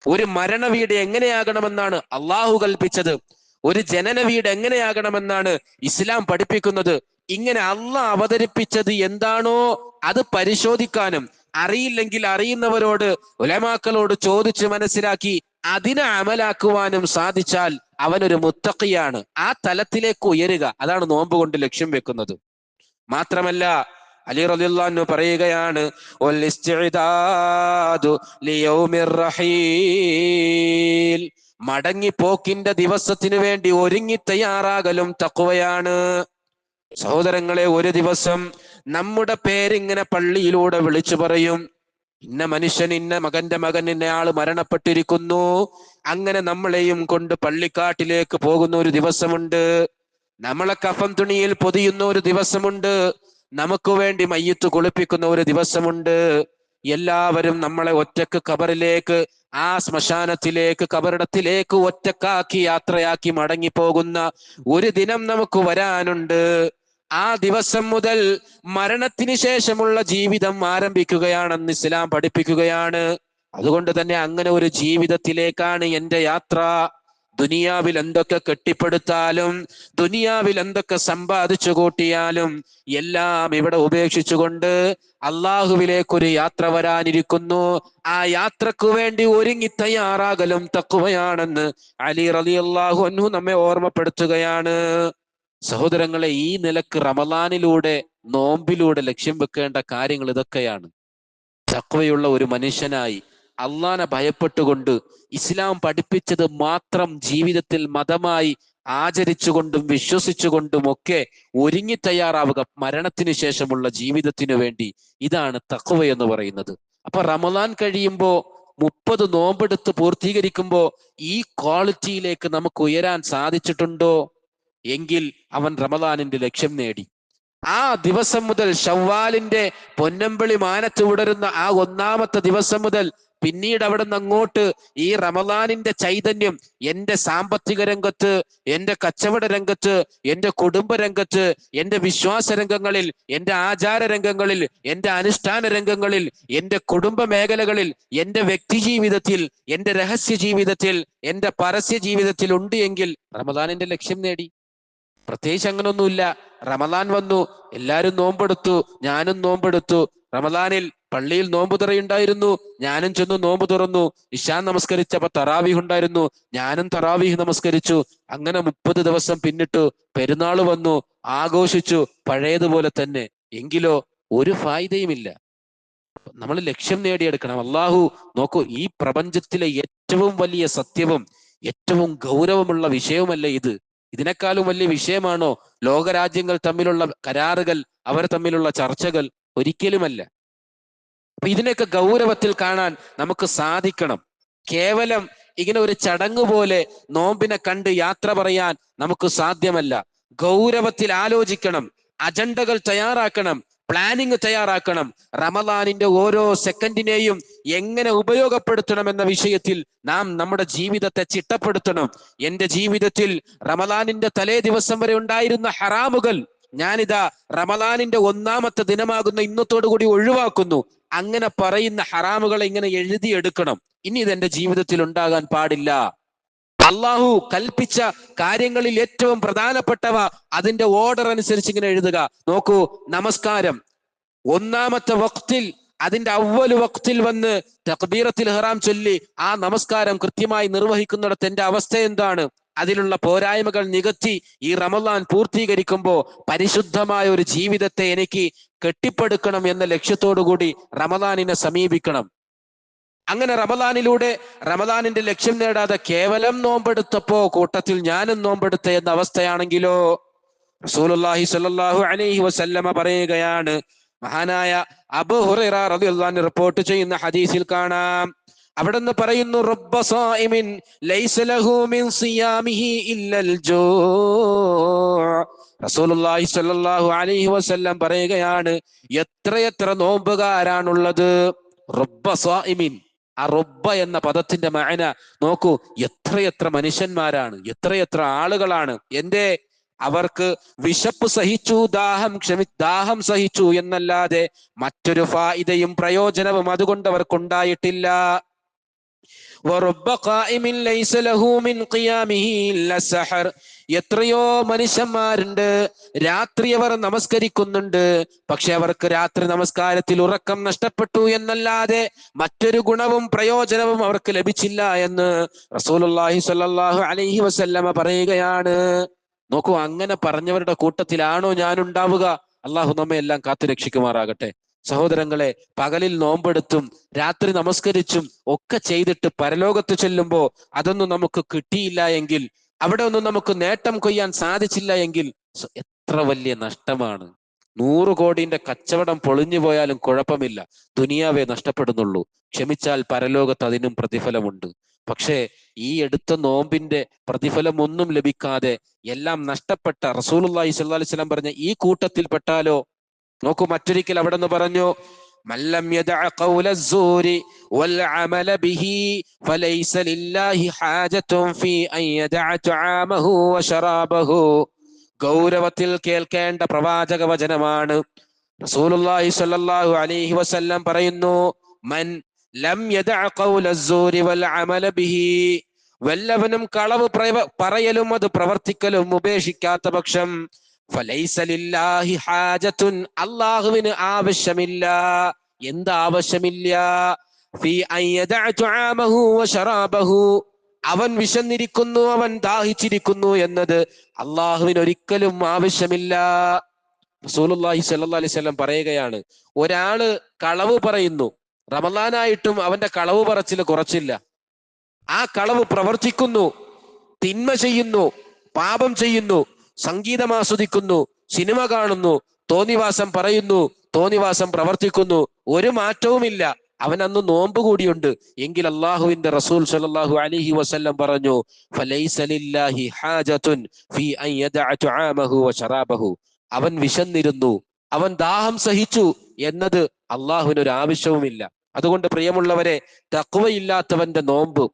ഒരു മരണ വീട് എങ്ങനെയാകണമെന്നാണ് അള്ളാഹു കൽപ്പിച്ചത്. ഒരു ജനന വീട് എങ്ങനെയാകണമെന്നാണ് ഇസ്ലാം പഠിപ്പിക്കുന്നത്. ഇങ്ങനെ അള്ളാഹ് അവതരിപ്പിച്ചത് എന്താണോ അത് പരിശോധിക്കാനും, അറിയില്ലെങ്കിൽ അറിയുന്നവരോട്, ഉലമാക്കളോട് ചോദിച്ച് മനസ്സിലാക്കി അതിനെ അമലാക്കുവാനും സാധിച്ചാൽ അവനൊരു മുത്തഖിയാണ്. ആ തലത്തിലേക്ക് ഉയരുക, അതാണ് നോമ്പ് കൊണ്ട് ലക്ഷ്യം വെക്കുന്നത്. മാത്രമല്ല അലി റളിയല്ലാഹു അൻഹു പറയുകയാണ്, വൽ ഇസ്തിഅദാദു ലിയൗമിർ റഹീൽ. മടങ്ങിപ്പോക്കിന്റെ ദിവസത്തിന് വേണ്ടി ഒരുങ്ങി തയ്യാറാകലും തഖ്വയാണ്. സഹോദരങ്ങളെ, ഒരു ദിവസം നമ്മുടെ പേരിങ്ങനെ പള്ളിയിലൂടെ വിളിച്ചു പറയും, ഇന്ന മനുഷ്യൻ, ഇന്ന മകന്റെ മകൻ, ഇന്നയാള് മരണപ്പെട്ടിരിക്കുന്നു. അങ്ങനെ നമ്മളെയും കൊണ്ട് പള്ളിക്കാട്ടിലേക്ക് പോകുന്ന ഒരു ദിവസമുണ്ട്. നമ്മളെ കഫൻ തുണിയിൽ പൊതിയുന്ന ഒരു ദിവസമുണ്ട്. നമുക്ക് വേണ്ടി മയ്യിത്ത് കുളിപ്പിക്കുന്ന ഒരു ദിവസമുണ്ട്. എല്ലാവരും നമ്മളെ ഒറ്റക്ക് ഖബറിലേക്ക്, ആ ശ്മശാനത്തിലേക്ക്, ഖബറിടത്തിലേക്ക് ഒറ്റക്കാക്കി യാത്രയാക്കി മടങ്ങിപ്പോകുന്ന ഒരു ദിനം നമുക്ക് വരാനുണ്ട്. ആ ദിവസം മുതൽ മരണത്തിന് ശേഷമുള്ള ജീവിതം ആരംഭിക്കുകയാണെന്ന് ഇസ്ലാം പഠിപ്പിക്കുകയാണ്. അതുകൊണ്ട് തന്നെ അങ്ങനെ ഒരു ജീവിതത്തിലേക്കാണ് എൻ്റെ യാത്ര. ദുനിയാവിൽ എന്തൊക്കെ കെട്ടിപ്പടുത്താലും ദുനിയാവിൽ എന്തൊക്കെ സമ്പാദിച്ചു കൂട്ടിയാലും എല്ലാം ഇവിടെ ഉപേക്ഷിച്ചുകൊണ്ട് അള്ളാഹുവിലേക്കൊരു യാത്ര വരാനിരിക്കുന്നു. ആ യാത്രക്ക് വേണ്ടി ഒരുങ്ങി തയ്യാറാകലും തഖ്വയാണെന്ന് അലി റളിയല്ലാഹു അൻഹു നമ്മെ ഓർമ്മപ്പെടുത്തുകയാണ്. സഹോദരങ്ങളെ, ഈ നിലക്ക് റമളാനിലൂടെ നോമ്പിലൂടെ ലക്ഷ്യം വെക്കേണ്ട കാര്യങ്ങൾ ഇതൊക്കെയാണ്. തഖ്വയുള്ള ഒരു മനുഷ്യനായി അള്ളാനെ ഭയപ്പെട്ടുകൊണ്ട് ഇസ്ലാം പഠിപ്പിച്ചത് മാത്രം ജീവിതത്തിൽ മതമായി ആചരിച്ചുകൊണ്ടും വിശ്വസിച്ചുകൊണ്ടും ഒക്കെ ഒരുങ്ങി തയ്യാറാവുക മരണത്തിന് ശേഷമുള്ള ജീവിതത്തിനു വേണ്ടി. ഇതാണ് തഖ്വ എന്ന് പറയുന്നത്. അപ്പൊ റമളാൻ കഴിയുമ്പോ 30 നോമ്പെടുത്ത് പൂർത്തീകരിക്കുമ്പോ ഈ ക്വാളിറ്റിയിലേക്ക് നമുക്ക് ഉയരാൻ സാധിച്ചിട്ടുണ്ടോ എങ്കിൽ അവൻ റമളാനിന്റെ ലക്ഷ്യം നേടി. ആ ദിവസം മുതൽ ശവ്വാലിന്റെ പൊന്നമ്പിളി മാനത്ത് വിടരുന്ന ആ 1-ാമത്തെ ദിവസം മുതൽ പിന്നീട് അവിടെ നിന്ന് അങ്ങോട്ട് ഈ റമളാനിന്റെ ചൈതന്യം എന്റെ സാമ്പത്തിക രംഗത്ത്, എന്റെ കച്ചവട രംഗത്ത്, എന്റെ കുടുംബ രംഗത്ത്, എന്റെ വിശ്വാസ രംഗങ്ങളിൽ, എന്റെ ആചാര രംഗങ്ങളിൽ, എന്റെ അനുഷ്ഠാന രംഗങ്ങളിൽ, എന്റെ കുടുംബ മേഖലകളിൽ, എന്റെ വ്യക്തി ജീവിതത്തിൽ, എന്റെ രഹസ്യ ജീവിതത്തിൽ, എന്റെ പരസ്യ ജീവിതത്തിൽ ഉണ്ട് എങ്കിൽ റമളാനിന്റെ ലക്ഷ്യം നേടി. പ്രത്യേകിച്ച് അങ്ങനൊന്നുമില്ല. റമളാൻ വന്നു, എല്ലാരും നോമ്പെടുത്തു, ഞാനും നോമ്പെടുത്തു. റമളാനിൽ പള്ളിയിൽ നോമ്പ് തുറയുണ്ടായിരുന്നു, ഞാനും ചെന്നു നോമ്പ് തുറന്നു. ഇശാ നമസ്കരിച്ചപ്പോ തറാവീഹ് ഉണ്ടായിരുന്നു, ഞാനും തറാവീഹ് നമസ്കരിച്ചു. അങ്ങനെ 30 ദിവസം പിന്നിട്ടു, പെരുന്നാൾ വന്നു, ആഘോഷിച്ചു, പഴയതുപോലെ തന്നെ. എങ്കിലോ ഒരു ഫായിദയുമില്ല. നമ്മൾ ലക്ഷ്യം നേടിയെടുക്കണം. അള്ളാഹു നോക്കൂ, ഈ പ്രപഞ്ചത്തിലെ ഏറ്റവും വലിയ സത്യവും ഏറ്റവും ഗൗരവമുള്ള വിഷയവുമല്ലേ ഇത്? ഇതിനേക്കാളും വലിയ വിഷയമാണോ ലോകരാജ്യങ്ങൾ തമ്മിലുള്ള കരാറുകൾ, അവർ തമ്മിലുള്ള ചർച്ചകൾ? ഒരിക്കലുമല്ല. അപ്പൊ ഇതിനൊക്കെ ഗൗരവത്തിൽ കാണാൻ നമുക്ക് സാധിക്കണം. കേവലം ഇങ്ങനെ ഒരു ചടങ്ങ് പോലെ നോമ്പിനെ കണ്ട് യാത്ര പറയാൻ നമുക്ക് സാധ്യമല്ല. ഗൗരവത്തിൽ ആലോചിക്കണം, അജണ്ടകൾ തയ്യാറാക്കണം, പ്ലാനിങ് തയ്യാറാക്കണം. റമളാനിന്റെ ഓരോ സെക്കൻഡിനെയും എങ്ങനെ ഉപയോഗപ്പെടുത്തണം എന്ന വിഷയത്തിൽ നാം നമ്മുടെ ജീവിതത്തെ ചിട്ടപ്പെടുത്തണം. എന്റെ ജീവിതത്തിൽ റമളാനിന്റെ തലേ ദിവസം വരെ ഉണ്ടായിരുന്ന ഹറാമുകൾ ഞാനിതാ റമളാനിന്റെ 1-ാമത്തെ ദിനമാകുന്ന ഇന്നത്തോടു കൂടി ഒഴിവാക്കുന്നു. അങ്ങനെ പറയുന്ന ഹറാമുകളെ ഇങ്ങനെ എഴുതിയെടുക്കണം. ഇനി ഇതെന്റെ ജീവിതത്തിൽ ഉണ്ടാകാൻ പാടില്ല. അള്ളാഹു കൽപ്പിച്ച കാര്യങ്ങളിൽ ഏറ്റവും പ്രധാനപ്പെട്ടവ അതിന്റെ ഓർഡർ അനുസരിച്ച് ഇങ്ങനെ എഴുതുക. നോക്കൂ, നമസ്കാരം 1-ാമത്തെ വഖ്തിൽ, അതിന്റെ അവ്വല് വഖ്തിൽ വന്ന് തക്ബീറത്തുൽ ഇഹ്റാം ചൊല്ലി ആ നമസ്കാരം കൃത്യമായി നിർവഹിക്കുന്നിടത്ത് എന്റെ അവസ്ഥ എന്താണ്? അതിലുള്ള പോരായ്മകൾ നികത്തി ഈ റമളാൻ പൂർത്തീകരിക്കുമ്പോ പരിശുദ്ധമായ ഒരു ജീവിതത്തെ എനിക്ക് കെട്ടിപ്പടുക്കണം എന്ന ലക്ഷ്യത്തോടു കൂടി റമളാനിനെ സമീപിക്കണം. അങ്ങനെ റമളാനിലൂടെ റമളാനിന്റെ ലക്ഷ്യം നേടാതെ കേവലം നോമ്പെടുത്തപ്പോ കൂട്ടത്തിൽ ഞാനും നോമ്പെടുത്ത എന്ന അവസ്ഥയാണെങ്കിലോ, റസൂലുള്ളാഹി സ്വല്ലല്ലാഹു അലൈഹി വസല്ലമ പറയുകയാണ്, മഹാനായ അബൂ ഹുറൈറ റളിയല്ലാഹു അൻഹു റിപ്പോർട്ട് ചെയ്യുന്ന ഹദീസിൽ കാണാം, അവിടുന്ന് പറയുന്നു, റബ്ബ സായിമിൻ ലൈസ ലഹു മിൻ സിയാമിഹി ഇല്ലൽ ജൂ. റസൂലുള്ളാഹി സ്വല്ലല്ലാഹു അലൈഹി വസല്ലം പറയുകയാണ്, എത്രയെത്ര നോമ്പുകാരാണുള്ളത്. റബ്ബ സായിമിൻ, ആ റബ്ബ എന്ന പദത്തിന്റെ മഅന നോക്കൂ, എത്രയെത്ര മനുഷ്യന്മാരാണ്, എത്രയെത്ര ആളുകളാണ്. എന്തേ? അവർക്ക് വിശപ്പ് സഹിച്ചു, ദാഹം സഹിച്ചു എന്നല്ലാതെ മറ്റൊരു ഫായിദയും പ്രയോജനവും അതുകൊണ്ട് അവർക്കുണ്ടായിട്ടില്ല. എത്രയോ മനുഷ്യന്മാരുണ്ട്, രാത്രി അവർ നമസ്കരിക്കുന്നുണ്ട്, പക്ഷെ അവർക്ക് രാത്രി നമസ്കാരത്തിൽ ഉറക്കം നഷ്ടപ്പെട്ടു എന്നല്ലാതെ മറ്റൊരു ഗുണവും പ്രയോജനവും അവർക്ക് ലഭിച്ചില്ല എന്ന് റസൂലുള്ളാഹി സ്വല്ലല്ലാഹു അലൈഹി വസല്ലമ പറയുകയാണ്. നോക്കൂ, അങ്ങനെ പറഞ്ഞവരുടെ കൂട്ടത്തിലാണോ ഞാൻ ഉണ്ടാവുക? അള്ളാഹു നമ്മെ എല്ലാം കാത്തുരക്ഷിക്കുമാറാകട്ടെ. സഹോദരങ്ങളെ, പകലിൽ നോമ്പെടുത്തും രാത്രി നമസ്കരിച്ചും ഒക്കെ ചെയ്തിട്ട് പരലോകത്ത് ചെല്ലുമ്പോ അതൊന്നും നമുക്ക് കിട്ടിയില്ല എങ്കിൽ, അവിടെ ഒന്നും നമുക്ക് നേട്ടം കൊയ്യാൻ സാധിച്ചില്ല എങ്കിൽ എത്ര വലിയ നഷ്ടമാണ്. 100 കോടിന്റെ കച്ചവടം പൊളിഞ്ഞു പോയാലും കുഴപ്പമില്ല, ദുനിയാവേ നഷ്ടപ്പെടുന്നുള്ളൂ. ക്ഷമിച്ചാൽ പരലോകത്ത് അതിനും പ്രതിഫലമുണ്ട്. പക്ഷേ ഈ എടുത്ത നോമ്പിന്റെ പ്രതിഫലം ഒന്നും ലഭിക്കാതെ എല്ലാം നഷ്ടപ്പെട്ട റസൂലുള്ളാഹി സ്വല്ലല്ലാഹു അലൈഹി വസല്ലം പറഞ്ഞ ഈ കൂട്ടത്തിൽ പെട്ടാലോ? നോക്കൂ, മറ്റൊരിക്കൽ അവിടെ നിന്ന് പറഞ്ഞു, മല്ലം യദഅ ഖൗല അസ്സൂരി വൽ അമല ബിഹി ഫലൈസ ലില്ലാഹി ഹാജത്തുൻ ഫീ അൻ യദഅ തുആമഹു വശറാബഹു. ഗൗരവത്തിൽ കേൾക്കേണ്ട പ്രവാചക വചനമാണ്. റസൂലുള്ളാഹി സ്വല്ലല്ലാഹു അലൈഹി വസല്ലം പറയുന്നു, മൻ ലം യദഅ ഖൗല അസ്സൂരി വൽ അമല ബിഹി, വല്ലവനും കളവ് പറയലും അത് പ്രവർത്തിക്കലും ഉപേക്ഷിക്കാത്ത പക്ഷം ഫലൈസ ലില്ലാഹി ഹാജത്തുൻ, അല്ലാഹുവിന് ആവശ്യമില്ല. എന്ത് ആവശ്യമില്ല? ഫീ അൻ യദഅ തുആമഹു വശറാബഹു, അവൻ വിശന്നിരിക്കുന്നു, അവൻ ദാഹിച്ചിരിക്കുന്നു എന്നത് അള്ളാഹുവിന് ഒരിക്കലും ആവശ്യമില്ല. റസൂലുള്ളാഹി സ്വല്ലല്ലാഹി അലൈഹി വസല്ലം പറയുകയാണ്, ഒരാള് കളവ് പറയുന്നു, റമളാനായിട്ടും അവന്റെ കളവ് പറച്ചിൽ കുറച്ചില്ല. ആ കളവ് പ്രവർത്തിക്കുന്നു, തിന്മ ചെയ്യുന്നു, പാപം ചെയ്യുന്നു, സംഗീതം ആസ്വദിക്കുന്നു, സിനിമ കാണുന്നു, തോന്നിവാസം പറയുന്നു, തോന്നിവാസം പ്രവർത്തിക്കുന്നു, ഒരു മാറ്റവുമില്ല. അവൻ അന്ന് നോമ്പ് കൂടിയുണ്ട് എങ്കിൽ അള്ളാഹുവിന്റെ റസൂൽ സ്വല്ലല്ലാഹു അലൈഹി വസല്ലം പറഞ്ഞു, ഫലൈസ ലില്ലാഹി ഹാജത്തുൻ ഫീ അൻ യദഅ തുആമഹു വശറാബഹു, അവൻ വിശന്നിരുന്നു, അവൻ ദാഹം സഹിച്ചു എന്നത് അള്ളാഹുവിന് ഒരു ആവശ്യവുമില്ല. അതുകൊണ്ട് പ്രിയമുള്ളവരെ, തഖ്വയില്ലാത്തവന്റെ നോമ്പ്,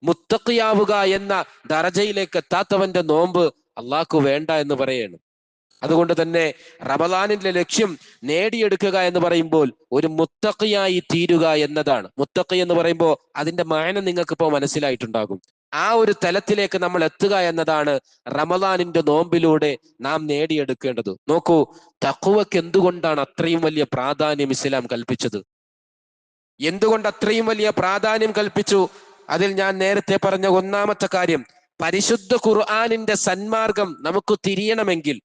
മുത്തഖിയാവുക എന്ന ദറജയിലേക്ക് എത്താത്തവന്റെ നോമ്പ് അള്ളാഹ്ക്ക് വേണ്ട എന്ന് പറയാണ്. അതുകൊണ്ട് തന്നെ റമളാനിന്റെ ലക്ഷ്യം നേടിയെടുക്കുക എന്ന് പറയുമ്പോൾ ഒരു മുത്തഖിയായി തീരുക എന്നതാണ്. മുത്തഖി എന്ന് പറയുമ്പോൾ അതിന്റെ മായന നിങ്ങൾക്ക് ഇപ്പോൾ മനസ്സിലായിട്ടുണ്ടാകും. ആ ഒരു തലത്തിലേക്ക് നമ്മൾ എത്തുക എന്നതാണ് റമളാനിന്റെ നോമ്പിലൂടെ നാം നേടിയെടുക്കേണ്ടത്. നോക്കൂ, തഖ്വക്ക് എന്തുകൊണ്ടാണ് അത്രയും വലിയ പ്രാധാന്യം ഇസ്ലാം കൽപ്പിച്ചത്? എന്തുകൊണ്ട് അത്രയും വലിയ പ്രാധാന്യം കൽപ്പിച്ചു? അതിൽ ഞാൻ നേരത്തെ പറഞ്ഞ ഒന്നാമത്തെ കാര്യം, പരിശുദ്ധ ഖുർആനിന്റെ സന്മാർഗം നമുക്ക് തിരിയണമെങ്കിൽ,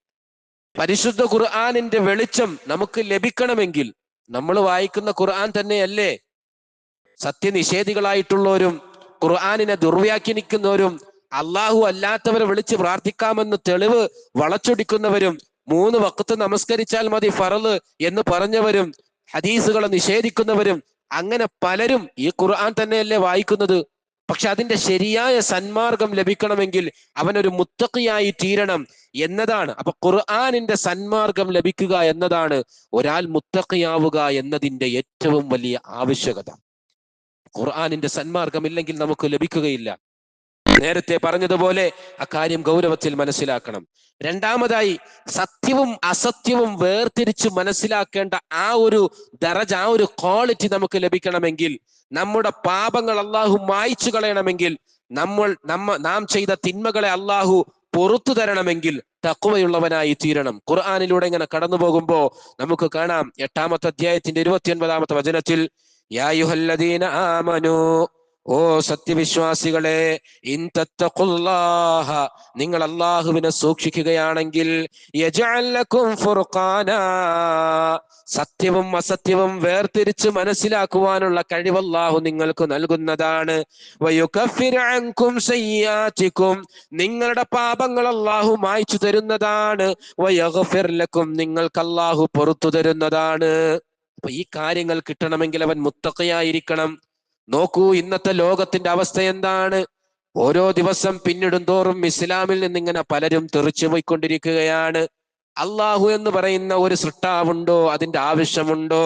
പരിശുദ്ധ ഖുർആനിന്റെ വെളിച്ചം നമുക്ക് ലഭിക്കണമെങ്കിൽ, നമ്മൾ വായിക്കുന്ന ഖുർആൻ തന്നെയല്ലേ സത്യനിഷേധികളായിട്ടുള്ളവരും ഖുർആനിനെ ദുർവ്യാഖ്യാനിക്കുന്നവരും അള്ളാഹു അല്ലാത്തവരെ വിളിച്ച് പ്രാർത്ഥിക്കാമെന്ന് തെളിവ് വളച്ചൊടിക്കുന്നവരും 3 വഖത്ത് നമസ്കരിച്ചാൽ മതി ഫറള് എന്ന് പറഞ്ഞവരും ഹദീസുകളെ നിഷേധിക്കുന്നവരും അങ്ങനെ പലരും ഈ ഖുർആൻ തന്നെയല്ലേ വായിക്കുന്നത്. പക്ഷെ അതിന്റെ ശരിയായ സന്മാർഗം ലഭിക്കണമെങ്കിൽ അവനൊരു മുത്തഖിയായി തീരണം എന്നതാണ്. അപ്പൊ ഖുർആനിന്റെ സന്മാർഗം ലഭിക്കുക എന്നതാണ് ഒരാൾ മുത്തഖിയാവുക എന്നതിന്റെ ഏറ്റവും വലിയ ആവശ്യകത. ഖുർആനിന്റെ സന്മാർഗം ഇല്ലെങ്കിൽ നമുക്ക് ലഭിക്കുകയില്ല. നേരത്തെ പറഞ്ഞതുപോലെ അക്കാര്യം ഗൗരവത്തിൽ മനസ്സിലാക്കണം. രണ്ടാമതായി, സത്യവും അസത്യവും വേർതിരിച്ച് മനസ്സിലാക്കേണ്ട ആ ഒരു ദറജ, ആ ഒരു ക്വാളിറ്റി നമുക്ക് ലഭിക്കണമെങ്കിൽ, നമ്മുടെ പാപങ്ങൾ അള്ളാഹു മായ്ച്ചു കളയണമെങ്കിൽ, നാം ചെയ്ത തിന്മകളെ അള്ളാഹു പൊറത്തു തരണമെങ്കിൽ തഖ്വയുള്ളവനായി തീരണം. ഖുർആനിലൂടെ ഇങ്ങനെ കടന്നു പോകുമ്പോ നമുക്ക് കാണാം 8-ാമത്തെ അധ്യായത്തിന്റെ 29-ാമത്തെ വചനത്തിൽ, യാ അയ്യുഹല്ലദീന ആമനൂ, ഓ സത്യവിശ്വാസികളെ, ഇൻ തത്തഖുല്ലാഹ, നിങ്ങൾ അല്ലാഹുവിനെ സൂക്ഷിക്കുകയാണെങ്കിൽ, യജ്അൽ ലക്കും ഫുർഖാനാ, സത്യവും അസത്യവും വേർതിരിച്ച് മനസ്സിലാക്കുവാനുള്ള കഴിവ് അല്ലാഹു നിങ്ങൾക്ക് നൽകുന്നതാണ്. വയുകഫിർ അൻകും സയ്യാതികും, നിങ്ങളുടെ പാപങ്ങൾ അല്ലാഹു മായ്ച്ചു തരുന്നതാണ്. വയഗ്ഫിർ ലക്കും, നിങ്ങൾക്ക് അല്ലാഹു പുറത്തു തരുന്നതാണ്. അപ്പൊ ഈ കാര്യങ്ങൾ കിട്ടണമെങ്കിൽ അവൻ മുത്തഖിയായിരിക്കണം. നോക്കൂ, ഇന്നത്തെ ലോകത്തിന്റെ അവസ്ഥ എന്താണ്? ഓരോ ദിവസം പിന്നിടും തോറും ഇസ്ലാമിൽ നിന്ന് ഇങ്ങനെ പലരും തെറിച്ചു പോയിക്കൊണ്ടിരിക്കുകയാണ്. അള്ളാഹു എന്ന് പറയുന്ന ഒരു സൃഷ്ടാവുണ്ടോ? അതിന്റെ ആവശ്യമുണ്ടോ?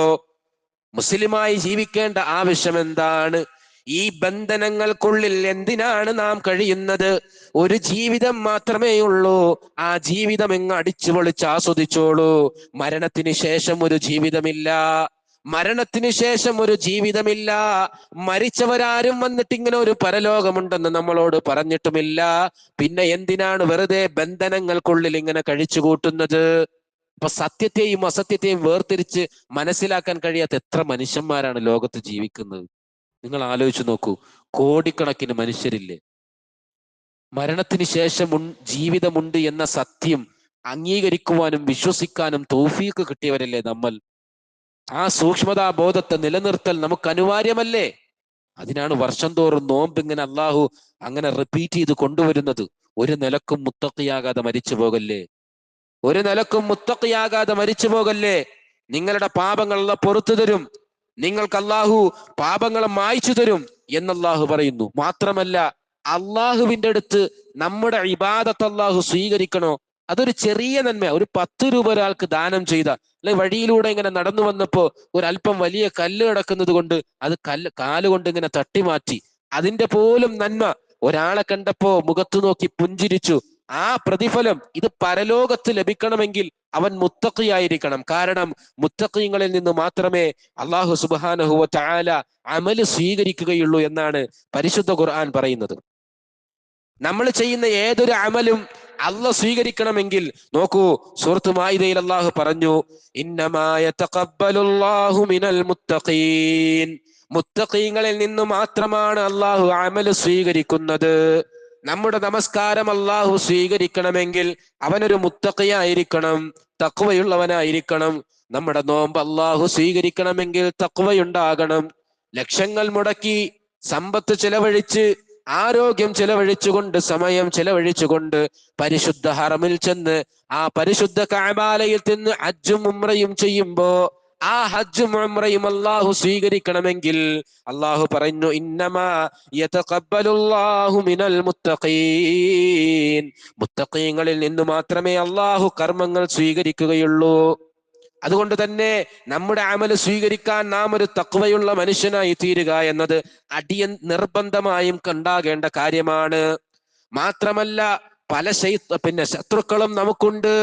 മുസ്ലിമായി ജീവിക്കേണ്ട ആവശ്യം എന്താണ്? ഈ ബന്ധനങ്ങൾക്കുള്ളിൽ എന്തിനാണ് നാം കഴിയുന്നത്? ഒരു ജീവിതം മാത്രമേ ഉള്ളൂ. ആ ജീവിതം എങ്ങ് അടിച്ചു പൊളിച്ച് ആസ്വദിച്ചോളൂ. മരണത്തിന് ശേഷം ഒരു ജീവിതമില്ല. മരണത്തിന് ശേഷം ഒരു ജീവിതമില്ല. മരിച്ചവരാരും വന്നിട്ട് ഇങ്ങനെ ഒരു പരലോകമുണ്ടെന്ന് നമ്മളോട് പറഞ്ഞിട്ടുമില്ല. പിന്നെ എന്തിനാണ് വെറുതെ ബന്ധനങ്ങൾക്കുള്ളിൽ ഇങ്ങനെ കഴിച്ചു കൂട്ടുന്നത്? അപ്പൊ സത്യത്തെയും അസത്യത്തെയും വേർതിരിച്ച് മനസ്സിലാക്കാൻ കഴിയാത്ത എത്ര മനുഷ്യന്മാരാണ് ലോകത്ത് ജീവിക്കുന്നത്? നിങ്ങൾ ആലോചിച്ച് നോക്കൂ. കോടിക്കണക്കിന് മനുഷ്യരില്ലേ? മരണത്തിന് ശേഷം ജീവിതമുണ്ട് എന്ന സത്യം അംഗീകരിക്കുവാനും വിശ്വസിക്കാനും തൗഫീഖ് കിട്ടിയവരല്ലേ നമ്മൾ? ആ സൂക്ഷ്മതാ ബോധത്തെ നിലനിർത്തൽ നമുക്ക് അനിവാര്യമല്ലേ? അതിനാണ് വർഷം തോറും നോമ്പ് ഇങ്ങനെ അള്ളാഹു അങ്ങനെ റിപ്പീറ്റ് ചെയ്ത് കൊണ്ടുവരുന്നത്. ഒരു നിലക്കും മുത്തഖിയാകാതെ മരിച്ചു പോകല്ലേ, ഒരു നിലക്കും മുത്തഖിയാകാതെ മരിച്ചു പോകല്ലേ. നിങ്ങളുടെ പാപങ്ങൾ അല്ലാഹു പുറത്തു തരും, നിങ്ങൾക്ക് അള്ളാഹു പാപങ്ങളെ മായ്ച്ചു തരും എന്ന് അള്ളാഹു പറയുന്നു. മാത്രമല്ല, അള്ളാഹുവിന്റെ അടുത്ത് നമ്മുടെ ഇബാദത്ത് അള്ളാഹു സ്വീകരിക്കണോ? അതൊരു ചെറിയ നന്മ. ഒരു 10 രൂപ ഒരാൾക്ക് ദാനം ചെയ്ത, അല്ലെ വഴിയിലൂടെ ഇങ്ങനെ നടന്നു വന്നപ്പോ ഒരല്പം വലിയ കല്ല് കിടക്കുന്നത് കൊണ്ട് അത് കാലുകൊണ്ട് ഇങ്ങനെ തട്ടി മാറ്റി, അതിന്റെ പോലും നന്മ. ഒരാളെ കണ്ടപ്പോ മുഖത്ത് നോക്കി പുഞ്ചിരിച്ചു. ആ പ്രതിഫലം ഇത് പരലോകത്ത് ലഭിക്കണമെങ്കിൽ അവൻ മുത്തഖിയായിരിക്കണം. കാരണം മുത്തഖീങ്ങളിൽ നിന്ന് മാത്രമേ അള്ളാഹു സുബ്ഹാനഹു വ തആല അമല് സ്വീകരിക്കുകയുള്ളൂ എന്നാണ് പരിശുദ്ധ ഖുർആൻ പറയുന്നത്. നമ്മൾ ചെയ്യുന്ന ഏതൊരു അമലും അള്ളാഹ് സ്വീകരിക്കണമെങ്കിൽ നോക്കൂ, സൂറത്ത് മാഇദയിൽ അള്ളാഹു പറഞ്ഞു, ഇന്നമാ യതഖബ്ബലുല്ലാഹു മിനൽ മുത്തഖീൻ, മുത്തഖീങ്ങളിൽ നിന്ന് മാത്രമാണ് അള്ളാഹു അമൽ സ്വീകരിക്കുന്നത്. നമ്മുടെ നമസ്കാരം അള്ളാഹു സ്വീകരിക്കണമെങ്കിൽ അവനൊരു മുത്തഖിയായിരിക്കണം, തഖ്വയുള്ളവനായിരിക്കണം. നമ്മുടെ നോമ്പ് അള്ളാഹു സ്വീകരിക്കണമെങ്കിൽ തഖ്വയുണ്ടാകണം. ലക്ഷങ്ങൾ മുടക്കി സമ്പത്ത് ചെലവഴിച്ച് ആരോഗ്യം ചെലവഴിച്ചുകൊണ്ട് സമയം ചെലവഴിച്ചുകൊണ്ട് പരിശുദ്ധ ഹറമിൽ ചെന്ന് ആ പരിശുദ്ധ കഅബാലയിൽ ചെന്ന് ഹജ്ജും ഉംറയും ചെയ്യുമ്പോ ആ ഹജ്ജും ഉംറയും അള്ളാഹു സ്വീകരിക്കണമെങ്കിൽ അള്ളാഹു പറഞ്ഞു, ഇന്നമാ യതഖബ്ബലുല്ലാഹു മിനൽ മുത്തഖീൻ, മുത്തഖീങ്ങളിൽ നിന്ന് മാത്രമേ അള്ളാഹു കർമ്മങ്ങൾ സ്വീകരിക്കുകയുള്ളൂ. അതുകൊണ്ട് തന്നെ നമ്മുടെ അമല് സ്വീകരിക്കാൻ നാം ഒരു തഖ്വയുള്ള മനുഷ്യനായി തീരുക എന്നത് നിർബന്ധമായും കണ്ടാകേണ്ട കാര്യമാണ്. മാത്രമല്ല, പല ശത്രുക്കളും നമുക്കുണ്ട്.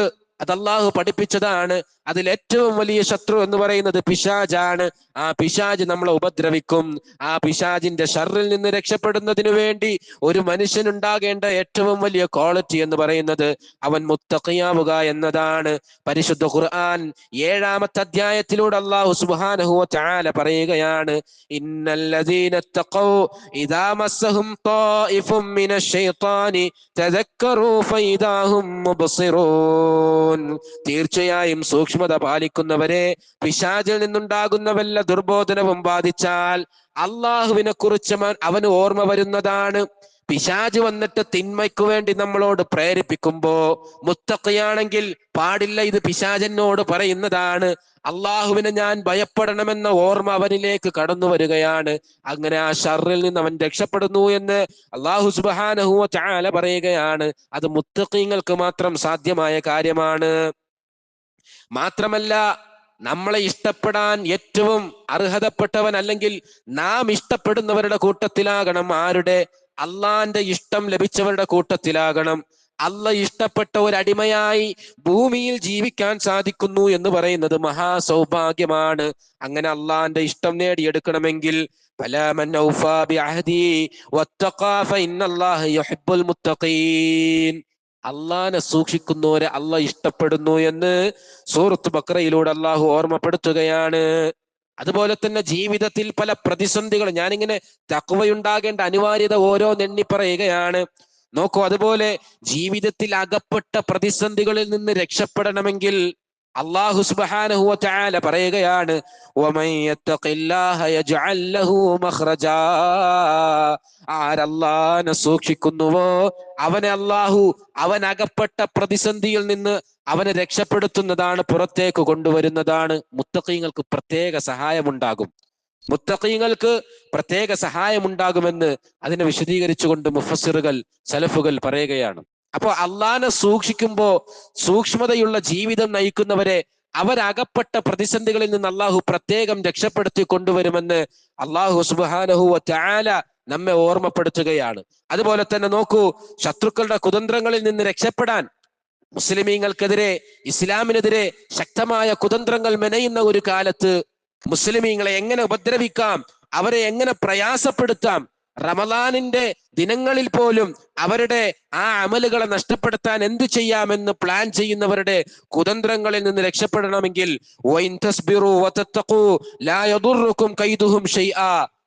അത് അള്ളാഹു പഠിപ്പിച്ചതാണ്. അതിൽ ഏറ്റവും വലിയ ശത്രു എന്ന് പറയുന്നത് പിശാജാണ്. ആ പിശാജ് നമ്മളെ ഉപദ്രവിക്കും. ആ പിശാജിന്റെ ഷർറിൽ നിന്ന് രക്ഷപ്പെടുന്നതിനു വേണ്ടി ഒരു മനുഷ്യനുണ്ടാകേണ്ട ഏറ്റവും വലിയ ക്വാളിറ്റി എന്ന് പറയുന്നത് അവൻ മുത്തഖിയാവുക എന്നതാണ്. പരിശുദ്ധ ഖുർആൻ 7-ാമത്തെ അധ്യായത്തിലൂടെ അല്ലാഹു സുബ്ഹാനഹു വ തആല പറയുകയാണ്, ഇന്നല്ലദീന തഖൗ ഇദാ മസ്സഹും ത്വായിഫും മിനശ് ശൈത്വാനി തദക്കറൂ ഫഇദാഹും മുബ്സിറൂൻ, തീർച്ചയായും സൂക്ഷ്മത പാലിക്കുന്നവരെ പിശാചിൽ നിന്നുണ്ടാകുന്ന വല്ല ദുർബോധനവും ബാധിച്ചാൽ അള്ളാഹുവിനെ കുറിച്ച് അവന് ഓർമ്മ വരുന്നതാണ്. പിശാച് വന്നിട്ട് തിന്മയ്ക്ക് വേണ്ടി നമ്മളോട് പ്രേരിപ്പിക്കുമ്പോ മുത്തഖിയാണെങ്കിൽ പാടില്ല, ഇത് പിശാചനോട് പറയുന്നതാണ്, അള്ളാഹുവിനെ ഞാൻ ഭയപ്പെടണമെന്ന ഓർമ്മ അവനിലേക്ക് കടന്നു വരികയാണ്. അങ്ങനെ ആ ഷർറിൽ നിന്ന് അവൻ രക്ഷപ്പെടുന്നു എന്ന് അള്ളാഹു സുബ്ഹാനഹു വ തആല പറയുകയാണ്. അത് മുത്തഖീങ്ങൾക്ക് മാത്രം സാധ്യമായ കാര്യമാണ്. മാത്രമല്ല, നമ്മളെ ഇഷ്ടപ്പെടാൻ ഏറ്റവും അർഹതപ്പെട്ടവൻ അല്ലെങ്കിൽ നാം ഇഷ്ടപ്പെടുന്നവരുടെ കൂട്ടത്തിലാകണം. ആരുടെ? അള്ളാന്റെ ഇഷ്ടം ലഭിച്ചവരുടെ കൂട്ടത്തിലാകണം. അള്ളാഹ് ഇഷ്ടപ്പെട്ട ഒരു അടിമയായി ഭൂമിയിൽ ജീവിക്കാൻ സാധിക്കുന്നു എന്ന് പറയുന്നത് മഹാസൗഭാഗ്യമാണ്. അങ്ങനെ അള്ളാന്റെ ഇഷ്ടം നേടിയെടുക്കണമെങ്കിൽ അള്ളാനെ സൂക്ഷിക്കുന്നവരെ അള്ളാഹ് ഇഷ്ടപ്പെടുന്നു എന്ന് സൂറത്ത് ബഖറയിലൂടെ അള്ളാഹു ഓർമ്മപ്പെടുത്തുകയാണ്. അതുപോലെ തന്നെ ജീവിതത്തിൽ പല പ്രതിസന്ധികൾ, ഞാനിങ്ങനെ തഖ്വയുണ്ടാകേണ്ട അനിവാര്യത ഓരോന്നെണ്ണി പറയുകയാണ്. നോക്കൂ, അതുപോലെ ജീവിതത്തിൽ അകപ്പെട്ട പ്രതിസന്ധികളിൽ നിന്ന് രക്ഷപ്പെടണമെങ്കിൽ അല്ലാഹു സുബ്ഹാനഹു വ തആല പറയുകയാണ്, വമൻ യത്തഖില്ലാഹ യജ്അൽ ലഹു മഖ്റജാ, ആരല്ലാഹനെ സൂക്ഷിക്കുന്നുവോ അവനെ അല്ലാഹു അവൻ അകപ്പെട്ട പ്രതിസന്ധിയിൽ നിന്ന് അവനെ രക്ഷപ്പെടുത്തുന്നതാണ്, പുറത്തേക്ക് കൊണ്ടുവരുന്നതാണ്. മുത്തഖീങ്ങൾക്ക് പ്രത്യേക സഹായമുണ്ടാകും. മുത്തഖീങ്ങൾക്ക് പ്രത്യേക സഹായമുണ്ടാകുമെന്ന് അതിനെ വിശദീകരിച്ചുകൊണ്ട് മുഫസ്സിറുകൾ സലഫുകൾ പറയുകയാണ്. അപ്പോൾ അള്ളാനെ സൂക്ഷിക്കുമ്പോ സൂക്ഷ്മതയുള്ള ജീവിതം നയിക്കുന്നവരെ അവരകപ്പെട്ട പ്രതിസന്ധികളിൽ നിന്ന് അള്ളാഹു പ്രത്യേകം രക്ഷപ്പെടുത്തി കൊണ്ടുവരുമെന്ന് അള്ളാഹു സുബ്ഹാനഹു വ തആല നമ്മെ ഓർമ്മപ്പെടുത്തുകയാണ്. അതുപോലെ തന്നെ നോക്കൂ, ശത്രുക്കളുടെ കുതന്ത്രങ്ങളിൽ നിന്ന് രക്ഷപ്പെടാൻ മുസ്ലിമീങ്ങൾക്കെതിരെ, ഇസ്ലാമിനെതിരെ ശക്തമായ കുതന്ത്രങ്ങൾ മെനയുന്ന ഒരു കാലത്ത് മുസ്ലിമീങ്ങളെ എങ്ങനെ ഉപദ്രവിക്കാം, അവരെ എങ്ങനെ പ്രയാസപ്പെടുത്താം, റമദാനിന്റെ ദിനങ്ങളിൽ പോലും അവരുടെ ആ അമലുകളെ നഷ്ടപ്പെടുത്താൻ എന്ത് ചെയ്യാമെന്ന് പ്ലാൻ ചെയ്യുന്നവരുടെ കുതന്ത്രങ്ങളിൽ നിന്ന് രക്ഷപ്പെടണമെങ്കിൽ